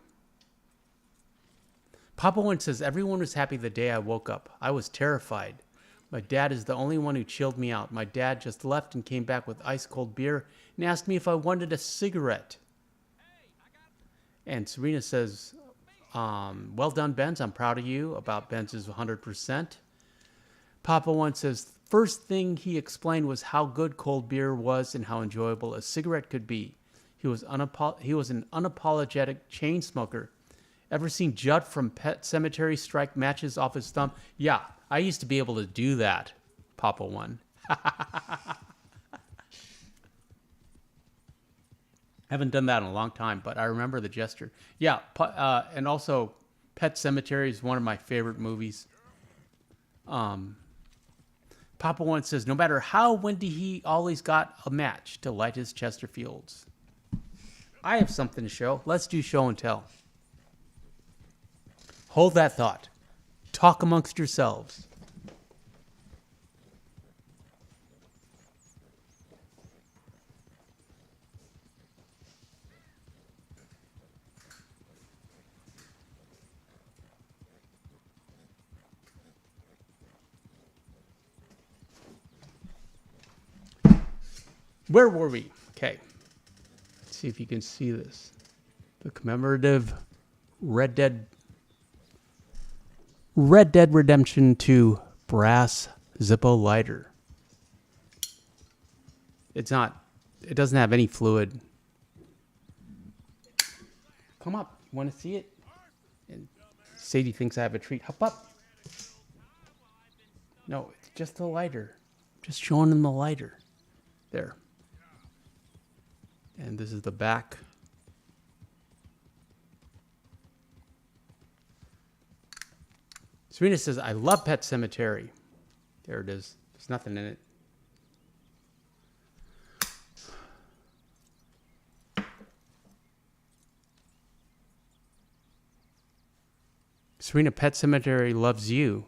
Papa One says, everyone was happy the day I woke up. I was terrified. My dad is the only one who chilled me out. My dad just left and came back with ice cold beer and asked me if I wanted a cigarette. And Serena says, well done, Benz. I'm proud of you. About Benz's 100%. Papa One says, first thing he explained was how good cold beer was and how enjoyable a cigarette could be. He was an unapologetic chain smoker. Ever seen Judd from Pet Cemetery strike matches off his thumb? Yeah, I used to be able to do that, Papa One. Haven't done that in a long time, but I remember the gesture. Yeah, and also Pet Cemetery is one of my favorite movies. Papa One says, no matter how windy, he always got a match to light his Chesterfields. I have something to show. Let's do show and tell. Hold that thought. Talk amongst yourselves. Where were we? Okay. Let's see if you can see this. The commemorative Red Dead Redemption 2 brass Zippo lighter. It doesn't have any fluid. Come up. You want to see it? And Sadie thinks I have a treat. Hop up. No, it's just a lighter. Just showing them the lighter. There. And this is the back. Serena says, I love Pet Cemetery. There it is. There's nothing in it. Serena Pet Cemetery loves you.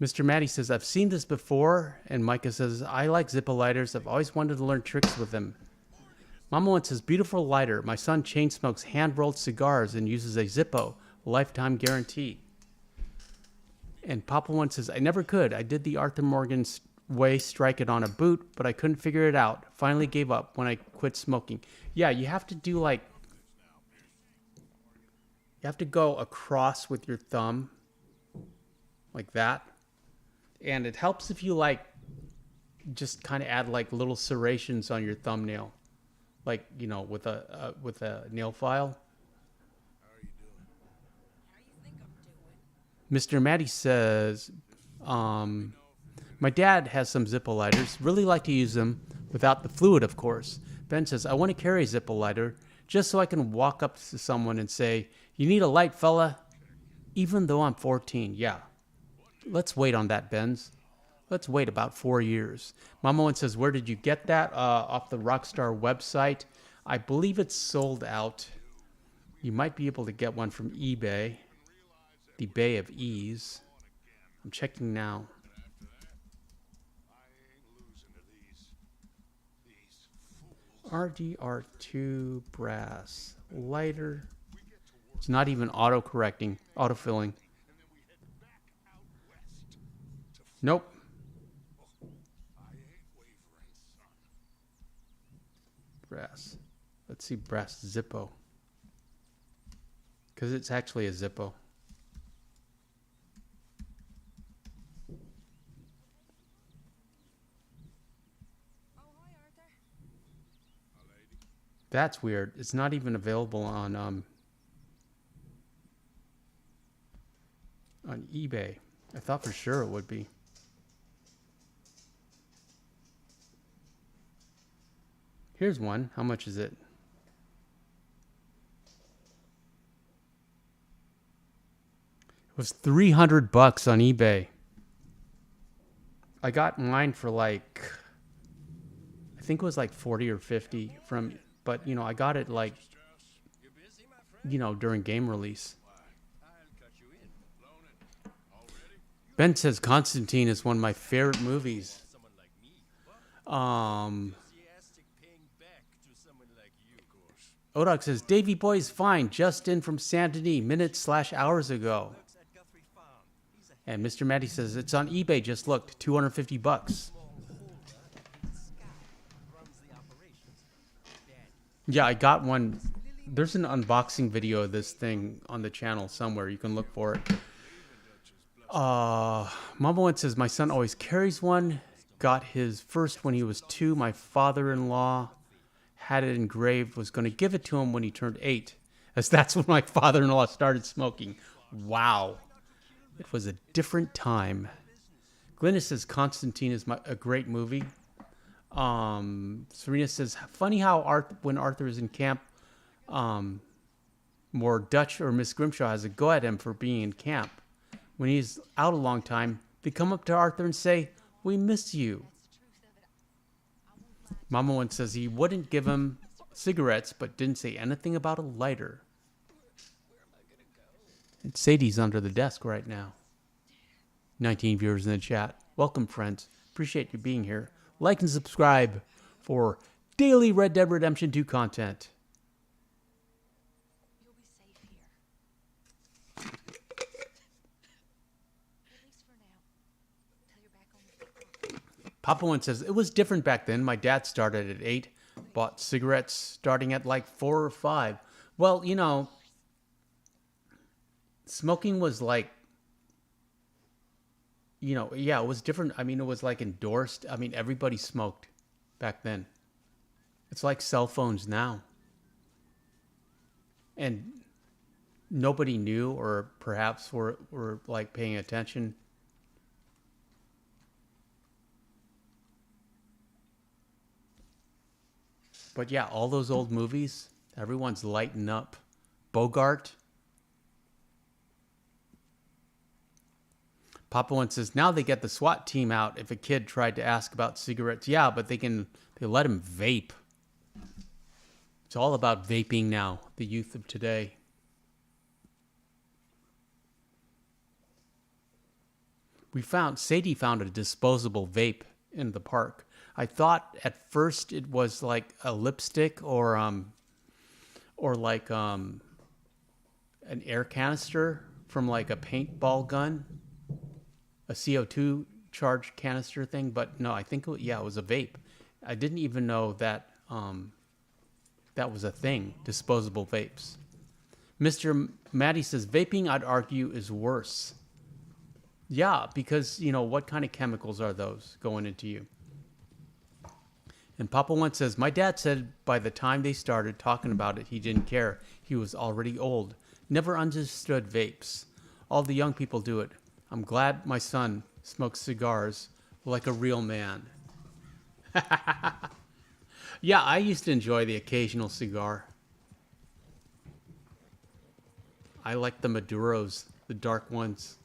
Mr. Maddie says, I've seen this before. And Micah says, I like Zippo lighters. I've always wanted to learn tricks with them. Mama One says, beautiful lighter. My son chain smokes hand-rolled cigars and uses a Zippo. Lifetime guarantee. And Papa One says, I never could. I did the Arthur Morgan way, strike it on a boot, but I couldn't figure it out. Finally gave up when I quit smoking. Yeah, you have to do like... You have to go across with your thumb. Like that. And it helps if you like just kind of add like little serrations on your thumbnail, like, you know, with a nail file. Mr. Maddie says, my dad has some Zippo lighters. Really like to use them without the fluid, of course. Ben says, I want to carry a Zippo lighter just so I can walk up to someone and say, you need a light, fella? Even though I'm 14, yeah. Let's wait on that, Benz. Let's wait about 4 years. Mama One says, where did you get that? Off the Rockstar website. I believe it's sold out. You might be able to get one from eBay. The Bay of Ease. I'm checking now. RDR2 brass lighter. It's not even auto-correcting, auto-filling. Nope. Brass. Let's see brass Zippo. Because it's actually a Zippo. Oh, hi, Arthur. That's weird. It's not even available on eBay. I thought for sure it would be. Here's one. How much is it? It was $300 on eBay. I got mine for like, I think it was like 40 or 50 from, but you know, I got it like, you know, during game release. Ben says Constantine is one of my favorite movies. Odoc says, Davey Boy's fine, just in from Saint Denis, minutes/hours ago. And Mr. Maddie says, it's on eBay, just looked, $250. Yeah, I got one. There's an unboxing video of this thing on the channel somewhere. You can look for it. Mama One says, my son always carries one. Got his first when he was 2. My father-in-law had it engraved, was going to give it to him when he turned 8. As that's when my father-in-law started smoking. Wow. It was a different time. Glennis says Constantine is a great movie. Serena says, funny how when Arthur is in camp, more Dutch or Miss Grimshaw has a go at him for being in camp. When he's out a long time, they come up to Arthur and say, we miss you. Mama One says he wouldn't give him cigarettes, but didn't say anything about a lighter. And Sadie's under the desk right now. 19 viewers in the chat. Welcome, friends. Appreciate you being here. Like and subscribe for daily Red Dead Redemption 2 content. You'll be safe here. At least for now. Till you're back on the front. Papa One says, it was different back then. My dad started at 8. Bought cigarettes starting at like 4 or 5. Well, you know, smoking was like, you know, yeah, it was different. I mean, it was like endorsed. I mean, everybody smoked back then. It's like cell phones now. And nobody knew or perhaps were like paying attention. But yeah, all those old movies, everyone's lighting up. Bogart. Papa One says, now they get the SWAT team out if a kid tried to ask about cigarettes. Yeah, but they let him vape. It's all about vaping now, the youth of today. Sadie found a disposable vape in the park. I thought at first it was like a lipstick or like an air canister from like a paintball gun, a CO2 charged canister thing, but no, I think it was a vape. I didn't even know that that was a thing, disposable vapes. Mr. Maddie says vaping, I'd argue, is worse. Yeah, because, what kind of chemicals are those going into you? And Papa One says, my dad said by the time they started talking about it, he didn't care. He was already old. Never understood vapes. All the young people do it. I'm glad my son smokes cigars like a real man. Yeah, I used to enjoy the occasional cigar. I like the Maduros, the dark ones.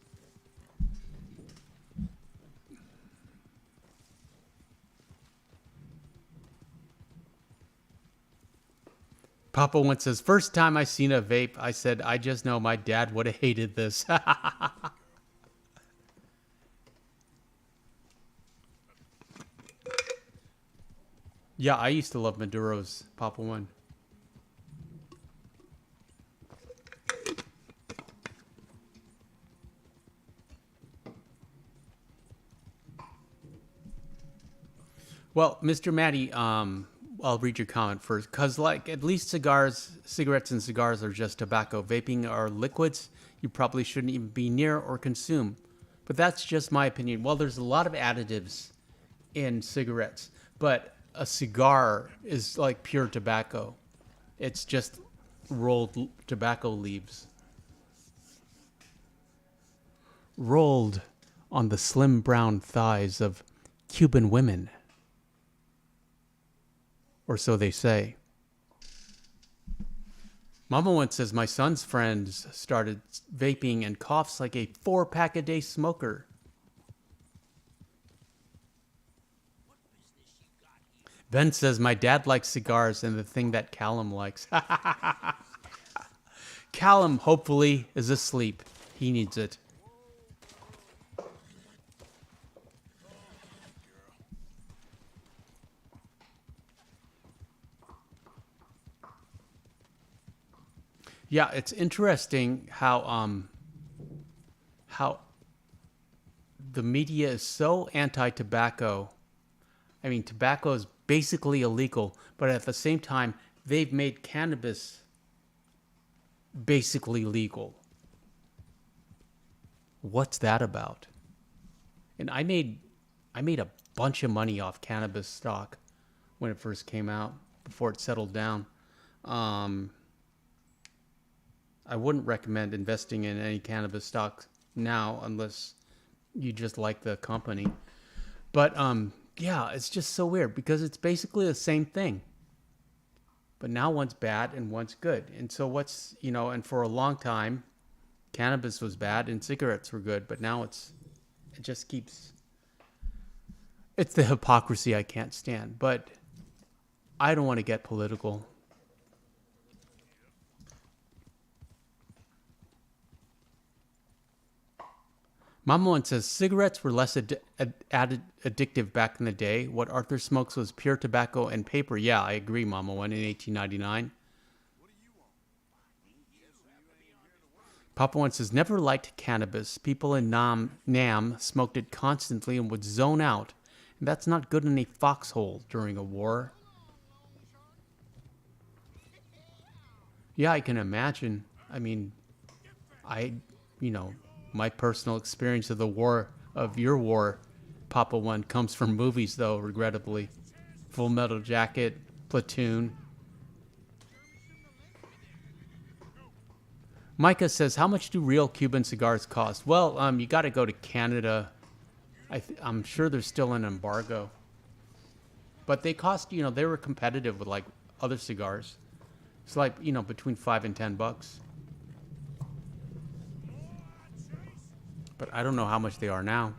Papa One says, first time I seen a vape, I said, I just know my dad would have hated this. Yeah, I used to love Maduros, Papa One. Well, Mr. Maddie, I'll read your comment first, because at least cigarettes and cigars are just tobacco. Vaping are liquids you probably shouldn't even be near or consume. But that's just my opinion. Well, there's a lot of additives in cigarettes, but a cigar is like pure tobacco. It's just rolled tobacco leaves. Rolled on the slim brown thighs of Cuban women. Or so they say. Mama once says my son's friends started vaping and coughs like a 4-pack-a-day smoker. Ben says my dad likes cigars and the thing that Callum likes. Callum, hopefully, is asleep. He needs it. Yeah, it's interesting how the media is so anti-tobacco. I mean, tobacco is basically illegal, but at the same time, they've made cannabis basically legal. What's that about? And I made a bunch of money off cannabis stock when it first came out, before it settled down. I wouldn't recommend investing in any cannabis stocks now unless you just like the company. But yeah, it's just so weird because it's basically the same thing. But now one's bad and one's good. And so and for a long time, cannabis was bad and cigarettes were good. But now it's the hypocrisy I can't stand. But I don't want to get political. Mama one says cigarettes were less addictive back in the day. What Arthur smokes was pure tobacco and paper. Yeah, I agree, Mama one, in 1899. Papa one says never liked cannabis. People in Nam smoked it constantly and would zone out. And that's not good in a foxhole during a war. Yeah, I can imagine. I mean, my personal experience of your war, Papa One, comes from movies, though, regrettably. Full Metal Jacket, Platoon. Micah says, how much do real Cuban cigars cost? Well, you got to go to Canada. I'm sure there's still an embargo. But they cost, they were competitive with, like, other cigars. It's like, between $5 and $10. But I don't know how much they are now.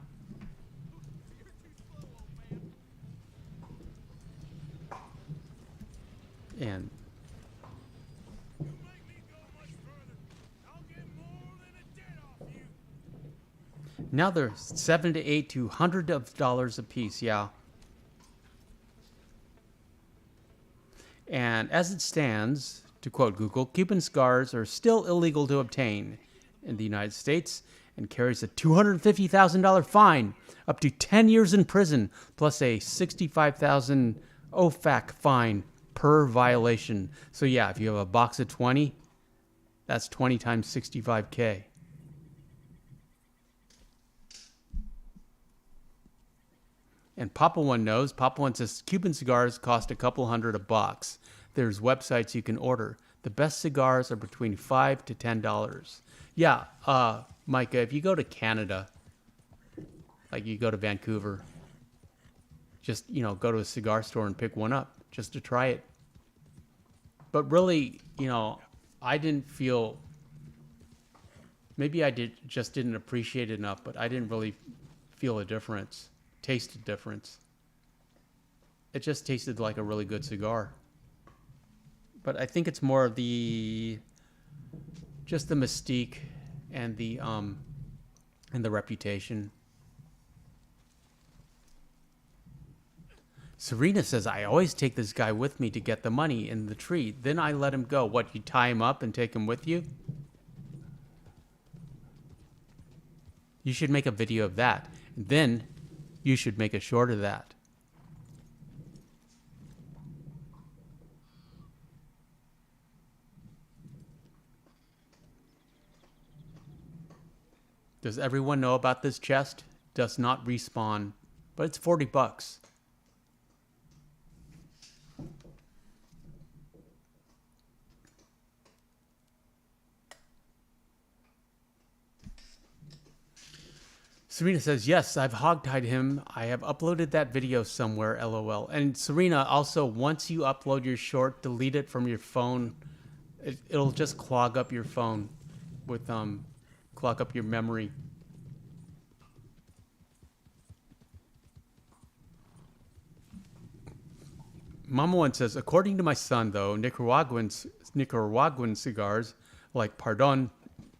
And Now they're $7 to $8 to $100 a piece. Yeah. And as it stands, to quote Google, Cuban cigars are still illegal to obtain in the United States and carries a $250,000 fine, up to 10 years in prison, plus a $65,000 OFAC fine per violation. So yeah, if you have a box of 20, that's 20 times $65K. And Papa One knows. Papa One says Cuban cigars cost a couple $100 a box. There's websites you can order. The best cigars are between $5 to $10. Yeah, Micah, if you go to Canada, like you go to Vancouver, just, go to a cigar store and pick one up just to try it. But really, I didn't feel, maybe I just didn't appreciate it enough, but I didn't really feel a difference, taste a difference. It just tasted like a really good cigar. But I think it's more of just the mystique and the reputation. Serena says, I always take this guy with me to get the money in the tree. Then I let him go. What, you tie him up and take him with you? You should make a video of that. Then you should make a short of that. Does everyone know about this chest? Does not respawn, but it's $40. Serena says, yes, I've hogtied him. I have uploaded that video somewhere, LOL. And Serena, also, once you upload your short, delete it from your phone. It'll just clog up your phone with, clog up your memory. Mama One says, according to my son, though, Nicaraguan cigars like Pardon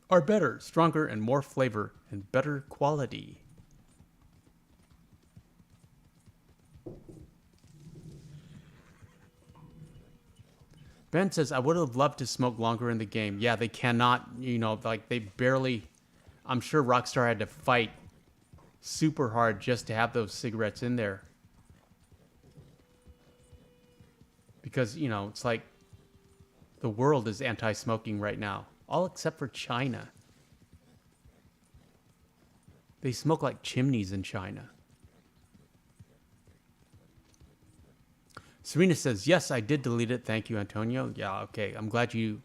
are better, stronger, and more flavor and better quality. Ben says, I would have loved to smoke longer in the game. Yeah, they cannot, they barely, I'm sure Rockstar had to fight super hard just to have those cigarettes in there. Because, it's like the world is anti-smoking right now. All except for China. They smoke like chimneys in China. Serena says, yes, I did delete it. Thank you, Antonio. Yeah, okay. I'm glad you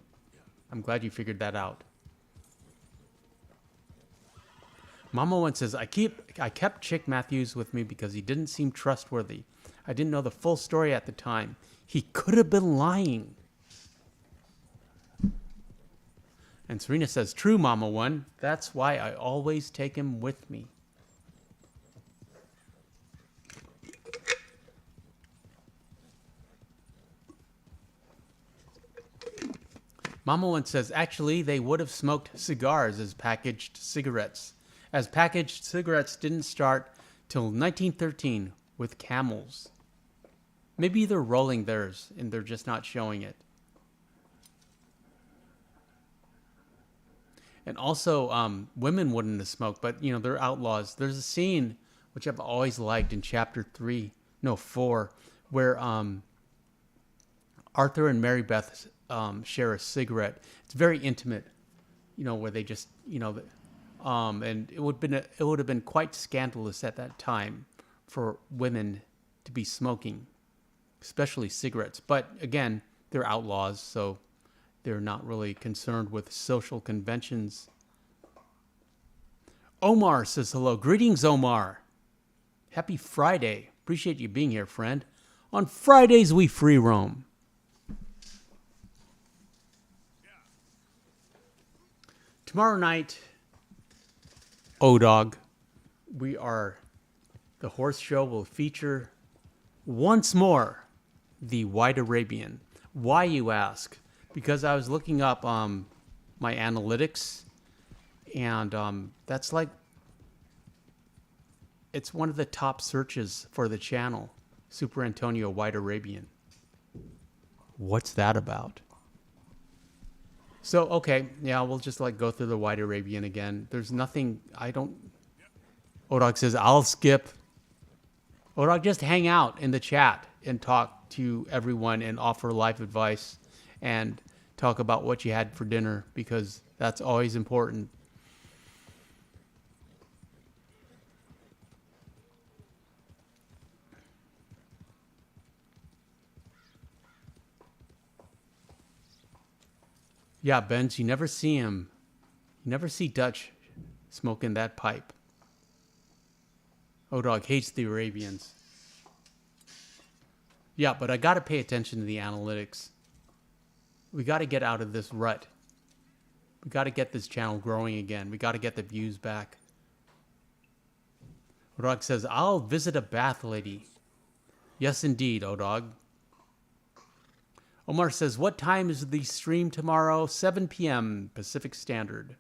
figured that out. Mama One says, I kept Chick Matthews with me because he didn't seem trustworthy. I didn't know the full story at the time. He could have been lying. And Serena says, true, Mama One. That's why I always take him with me. Mama One says, actually, they would have smoked cigars as packaged cigarettes, as packaged cigarettes didn't start till 1913 with Camels. Maybe they're rolling theirs and they're just not showing it. And also, women wouldn't have smoked, but, they're outlaws. There's a scene, which I've always liked in chapter 4, where Arthur and Mary Beth share a cigarette. It's very intimate, where they just, and it would have been quite scandalous at that time for women to be smoking, especially cigarettes. But again, they're outlaws, so they're not really concerned with social conventions. Omar says hello. Greetings, Omar. Happy Friday. Appreciate you being here, friend. On Fridays, we free roam. Tomorrow night, O-Dog, the horse show will feature once more the White Arabian. Why, you ask? Because I was looking up my analytics, and that's like It's one of the top searches for the channel. Superantonio White Arabian. What's that about? So, okay, yeah, we'll just like go through the White Arabian again. There's nothing, I don't... Odog says, I'll skip. Odog, just hang out in the chat and talk to everyone and offer life advice and talk about what you had for dinner, because that's always important. Yeah, Benz, you never see him. You never see Dutch smoking that pipe. Odog hates the Arabians. Yeah, but I got to pay attention to the analytics. We got to get out of this rut. We got to get this channel growing again. We got to get the views back. Odog says, I'll visit a bath lady. Yes, indeed, Odog. Omar says, what time is the stream tomorrow? 7 p.m. Pacific Standard.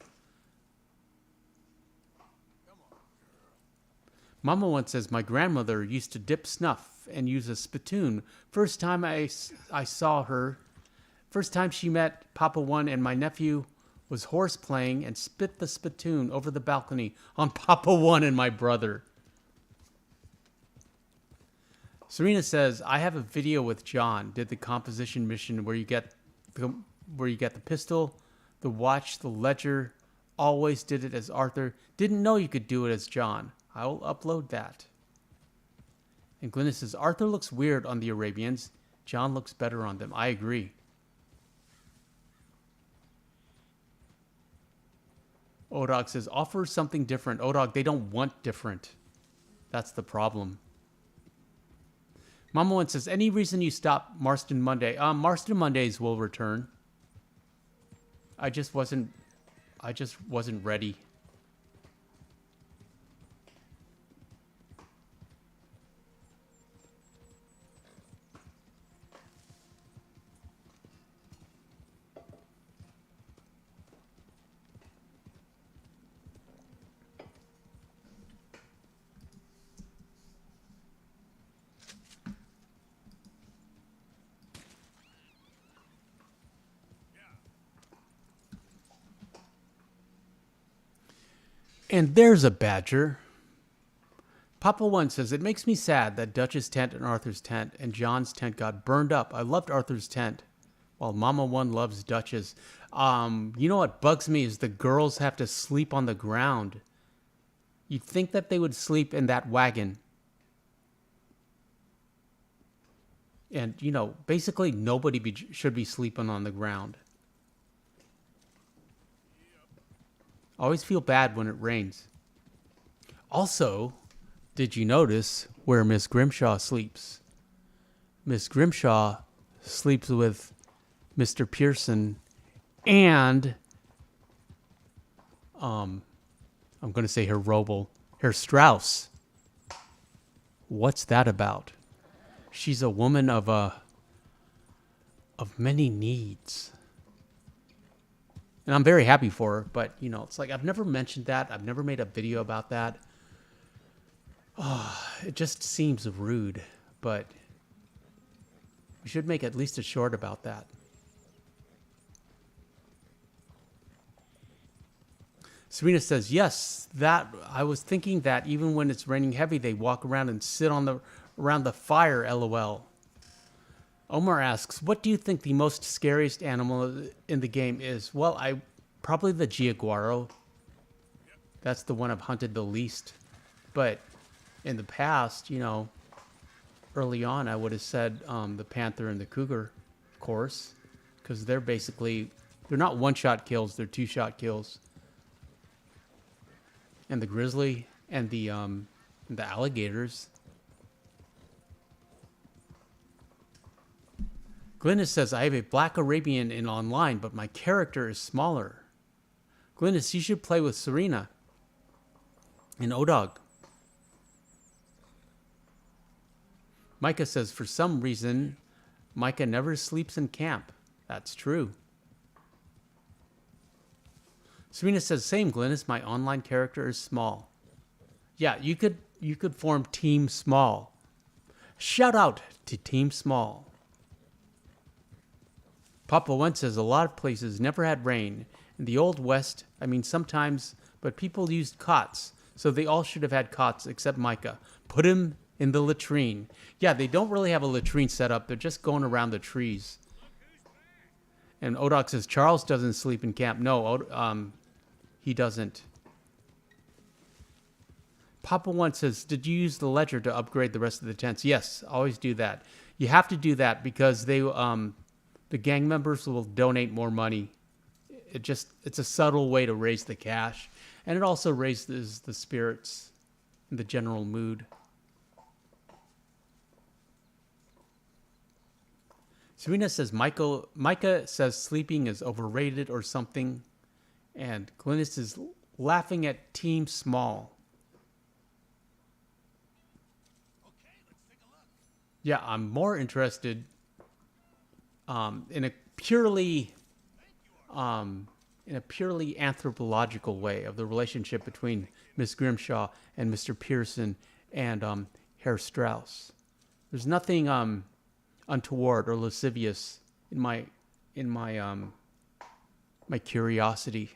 Mama once says, my grandmother used to dip snuff and use a spittoon. First time I saw her, first time she met Papa One and my nephew was horse playing and spit the spittoon over the balcony on Papa One and my brother. Serena says, I have a video with John. Did the composition mission where you get the pistol, the watch, the ledger. Always did it as Arthur. Didn't know you could do it as John. I will upload that. And Glennis says, Arthur looks weird on the Arabians. John looks better on them. I agree. Odog says, offer something different. Odog, they don't want different. That's the problem. Mama one says, any reason you stop Marston Monday? Marston Mondays will return. I just wasn't ready. And there's a badger. Papa One says, it makes me sad that Dutch's tent and Arthur's tent and John's tent got burned up. I loved Arthur's tent, while Mama One loves Dutch's. You know what bugs me is the girls have to sleep on the ground. You'd think that they would sleep in that wagon. And, you know, basically nobody should be sleeping on the ground. I always feel bad when it rains. Also, did you notice where Miss Grimshaw sleeps? Miss Grimshaw sleeps with Mr. Pearson and I'm going to say Herr Robel, Herr Strauss. What's that about? She's a woman of many needs. And I'm very happy for her, but, you know, it's like I've never mentioned that. I've never made a video about that. Oh, it just seems rude, but we should make at least a short about that. Serena says, yes, that I was thinking that even when it's raining heavy, they walk around and sit on around the fire, LOL. Omar asks, what do you think the most scariest animal in the game is? Well, probably the Giaguaro. That's the one I've hunted the least. But in the past, you know, early on, I would have said the panther and the cougar, of course, because they're not one-shot kills, they're two-shot kills. And the grizzly and the alligators. Glynis says, I have a Black Arabian in online, but my character is smaller. Glynis, you should play with Serena and Odog. Micah says, for some reason, Micah never sleeps in camp. That's true. Serena says, same, Glynis, my online character is small. Yeah, you could you could form Team Small. Shout out to Team Small. Papa Wentz says a lot of places never had rain. In the Old West, I mean sometimes, but people used cots. So they all should have had cots except Micah. Put him in the latrine. Yeah, they don't really have a latrine set up. They're just going around the trees. And Odoc says Charles doesn't sleep in camp. No, he doesn't. Papa One says, did you use the ledger to upgrade the rest of the tents? Yes, always do that. You have to do that because the gang members will donate more money. It's a subtle way to raise the cash. And it also raises the spirits and the general mood. Serena says Micah says sleeping is overrated or something. And Glynis is laughing at Team Small. Yeah, I'm more interested in a purely anthropological way of the relationship between Miss Grimshaw and Mr. Pearson and Herr Strauss. There's nothing untoward or lascivious in my curiosity.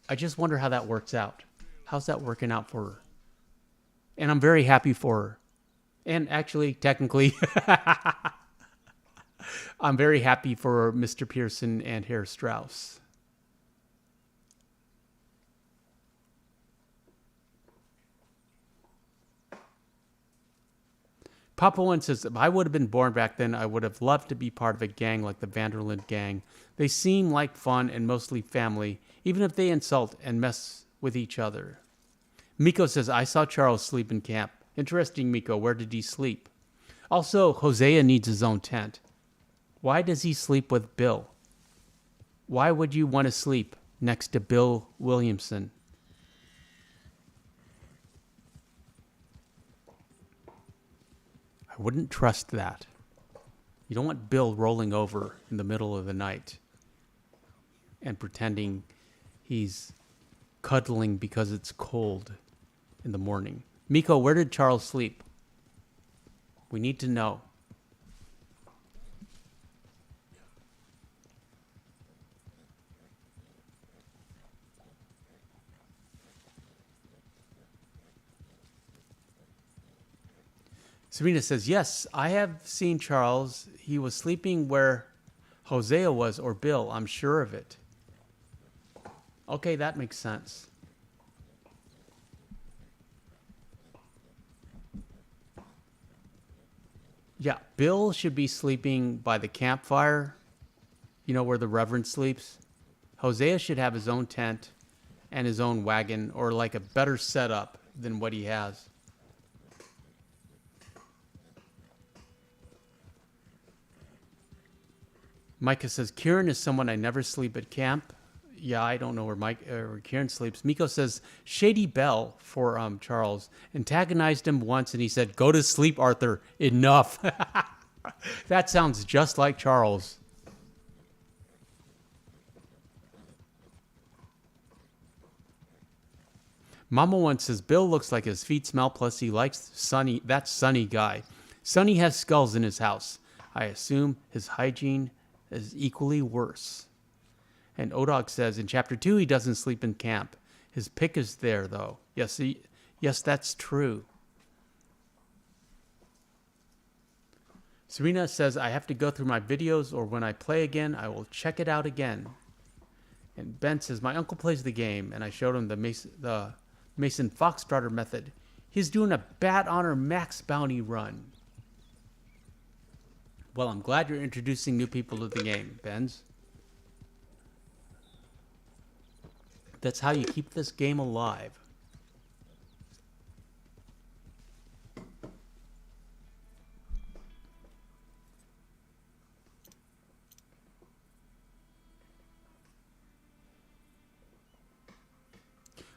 I just wonder how that works out. How's that working out for her? And I'm very happy for her. And actually, technically, I'm very happy for Mr. Pearson and Herr Strauss. Papa One says, if I would have been born back then, I would have loved to be part of a gang like the Vanderlyn gang. They seem like fun and mostly family, even if they insult and mess with each other. Miko says, I saw Charles sleep in camp. Interesting, Miko. Where did he sleep? Also, Hosea needs his own tent. Why does he sleep with Bill? Why would you want to sleep next to Bill Williamson? I wouldn't trust that. You don't want Bill rolling over in the middle of the night and pretending he's cuddling because it's cold in the morning. Miko, where did Charles sleep? We need to know. Serena says, yes, I have seen Charles. He was sleeping where Hosea was, or Bill. I'm sure of it. Okay, that makes sense. Yeah, Bill should be sleeping by the campfire, you know, where the Reverend sleeps. Hosea should have his own tent and his own wagon, or like a better setup than what he has. Micah says, Kieran is someone I never sleep at camp. Yeah, I don't know where Kieran sleeps. Miko says, Shady Bell for Charles antagonized him once and he said, go to sleep, Arthur. Enough. That sounds just like Charles. Mama once says, Bill looks like his feet smell, plus he likes Sonny, that Sonny guy. Sonny has skulls in his house. I assume his hygiene is equally worse. And Odog says in chapter 2 he doesn't sleep in camp. His pick is there, though. Yes, that's true. Serena says, I have to go through my videos, or when I play again, I will check it out again. And Ben says, my uncle plays the game, and I showed him the Mason Foxtrotter method. He's doing a Bat Honor Max Bounty run. Well, I'm glad you're introducing new people to the game, Benz. That's how you keep this game alive.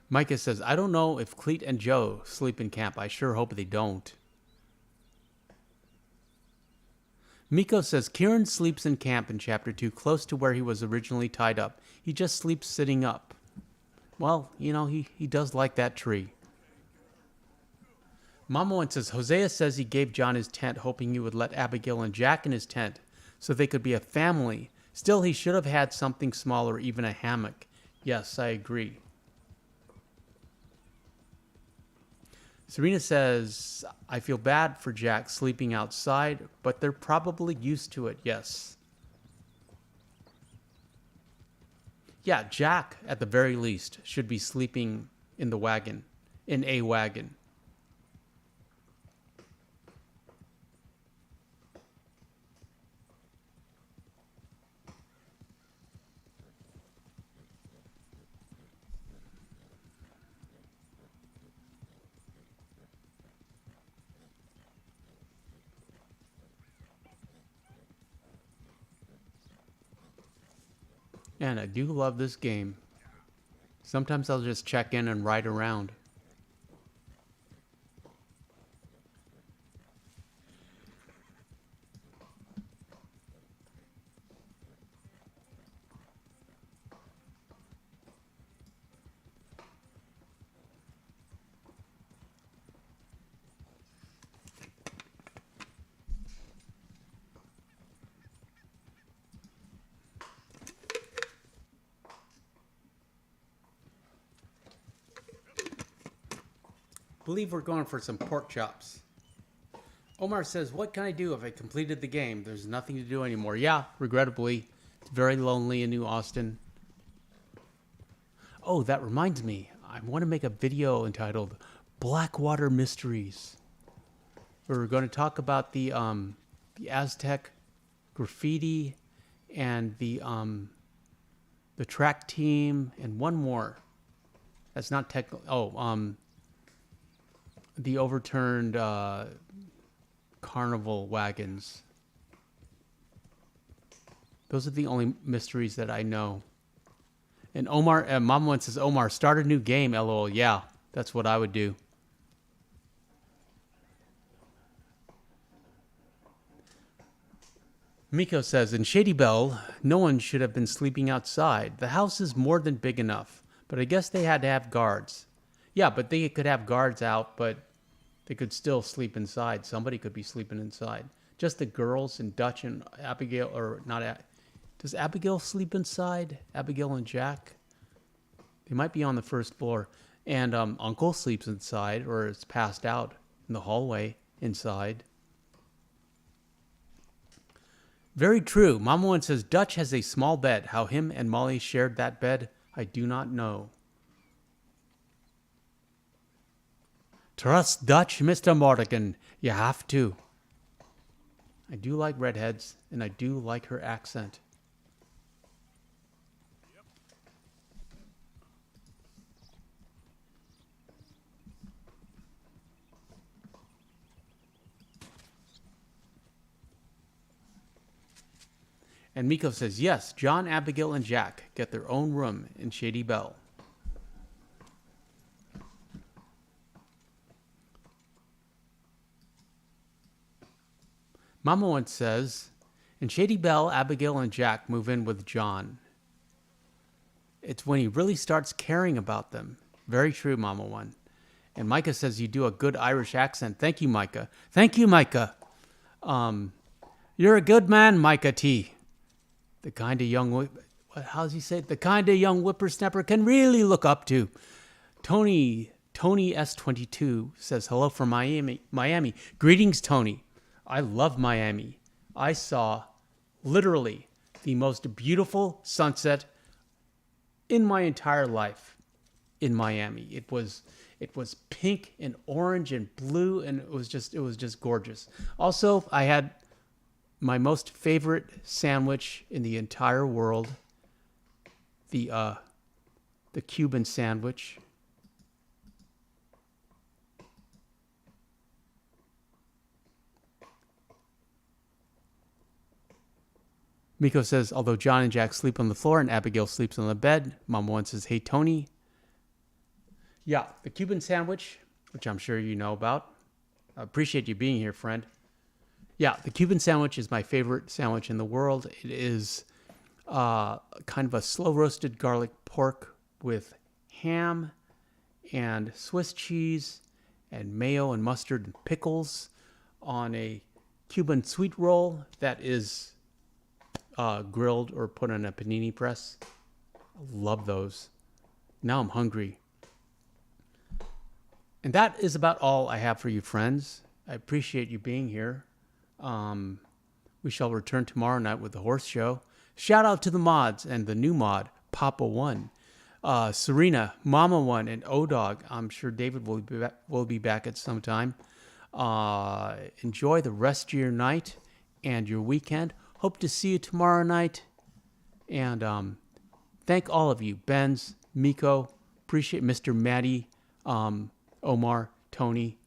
Micah says, I don't know if Cleet and Joe sleep in camp. I sure hope they don't. Miko says, Kieran sleeps in camp in chapter 2, close to where he was originally tied up. He just sleeps sitting up. Well, you know, he does like that tree. Mama one says, Hosea says he gave John his tent hoping he would let Abigail and Jack in his tent so they could be a family. Still, he should have had something smaller, even a hammock. Yes, I agree. Serena says, I feel bad for Jack sleeping outside, but they're probably used to it. Yes. Yeah, Jack, at the very least, should be sleeping in the wagon, in a wagon. And I do love this game. Sometimes I'll just check in and ride around. I believe we're going for some pork chops. Omar says, what can I do if I completed the game? There's nothing to do anymore. Yeah, regrettably. It's very lonely in New Austin. Oh, that reminds me. I want to make a video entitled Blackwater Mysteries. We're going to talk about the Aztec graffiti and the track team and one more. That's not technical. The overturned carnival wagons. Those are the only mysteries that I know. And Omar, Mama one says, Omar, start a new game, LOL. Yeah, that's what I would do. Miko says, in Shady Belle, no one should have been sleeping outside. The house is more than big enough, but I guess they had to have guards. Yeah, but they could have guards out, but they could still sleep inside. Somebody could be sleeping inside. Just the girls and Dutch and Abigail, or not. Does Abigail sleep inside? Abigail and Jack? They might be on the first floor. And Uncle sleeps inside, or is passed out in the hallway inside. Very true. Mama one says, Dutch has a small bed. How him and Molly shared that bed, I do not know. Trust Dutch, Mr. Morgan. You have to. I do like redheads, and I do like her accent. And Miko says, yes, John, Abigail, and Jack get their own room in Shady Belle. Mama once says, in Shady Belle, Abigail and Jack move in with John. It's when he really starts caring about them. Very true, Mama one. And Micah says you do a good Irish accent. Thank you, Micah. Thank you, Micah. You're a good man, Micah T. The kind of young, how does he say it? The kind of young whippersnapper can really look up to. Tony S22 says, hello from Miami. Greetings, Tony. I love Miami. I saw literally the most beautiful sunset in my entire life in Miami. It was pink and orange and blue, and it was just gorgeous. Also, I had my most favorite sandwich in the entire world, the Cuban sandwich. Miko says, although John and Jack sleep on the floor and Abigail sleeps on the bed, Mama one says, hey, Tony. Yeah, the Cuban sandwich, which I'm sure you know about. I appreciate you being here, friend. Yeah, the Cuban sandwich is my favorite sandwich in the world. It is kind of a slow-roasted garlic pork with ham and Swiss cheese and mayo and mustard and pickles on a Cuban sweet roll that is grilled or put on a panini press. I love those. Now I'm hungry. And that is about all I have for you, friends. I appreciate you being here. We shall return tomorrow night with the horse show. Shout out to the mods and the new mod, Papa One, Serena, Mama One, and O-Dog. I'm sure David will be back at some time. Enjoy the rest of your night and your weekend. Hope to see you tomorrow night. And thank all of you, Benz, Miko, appreciate Mr. Maddie, Omar, Tony,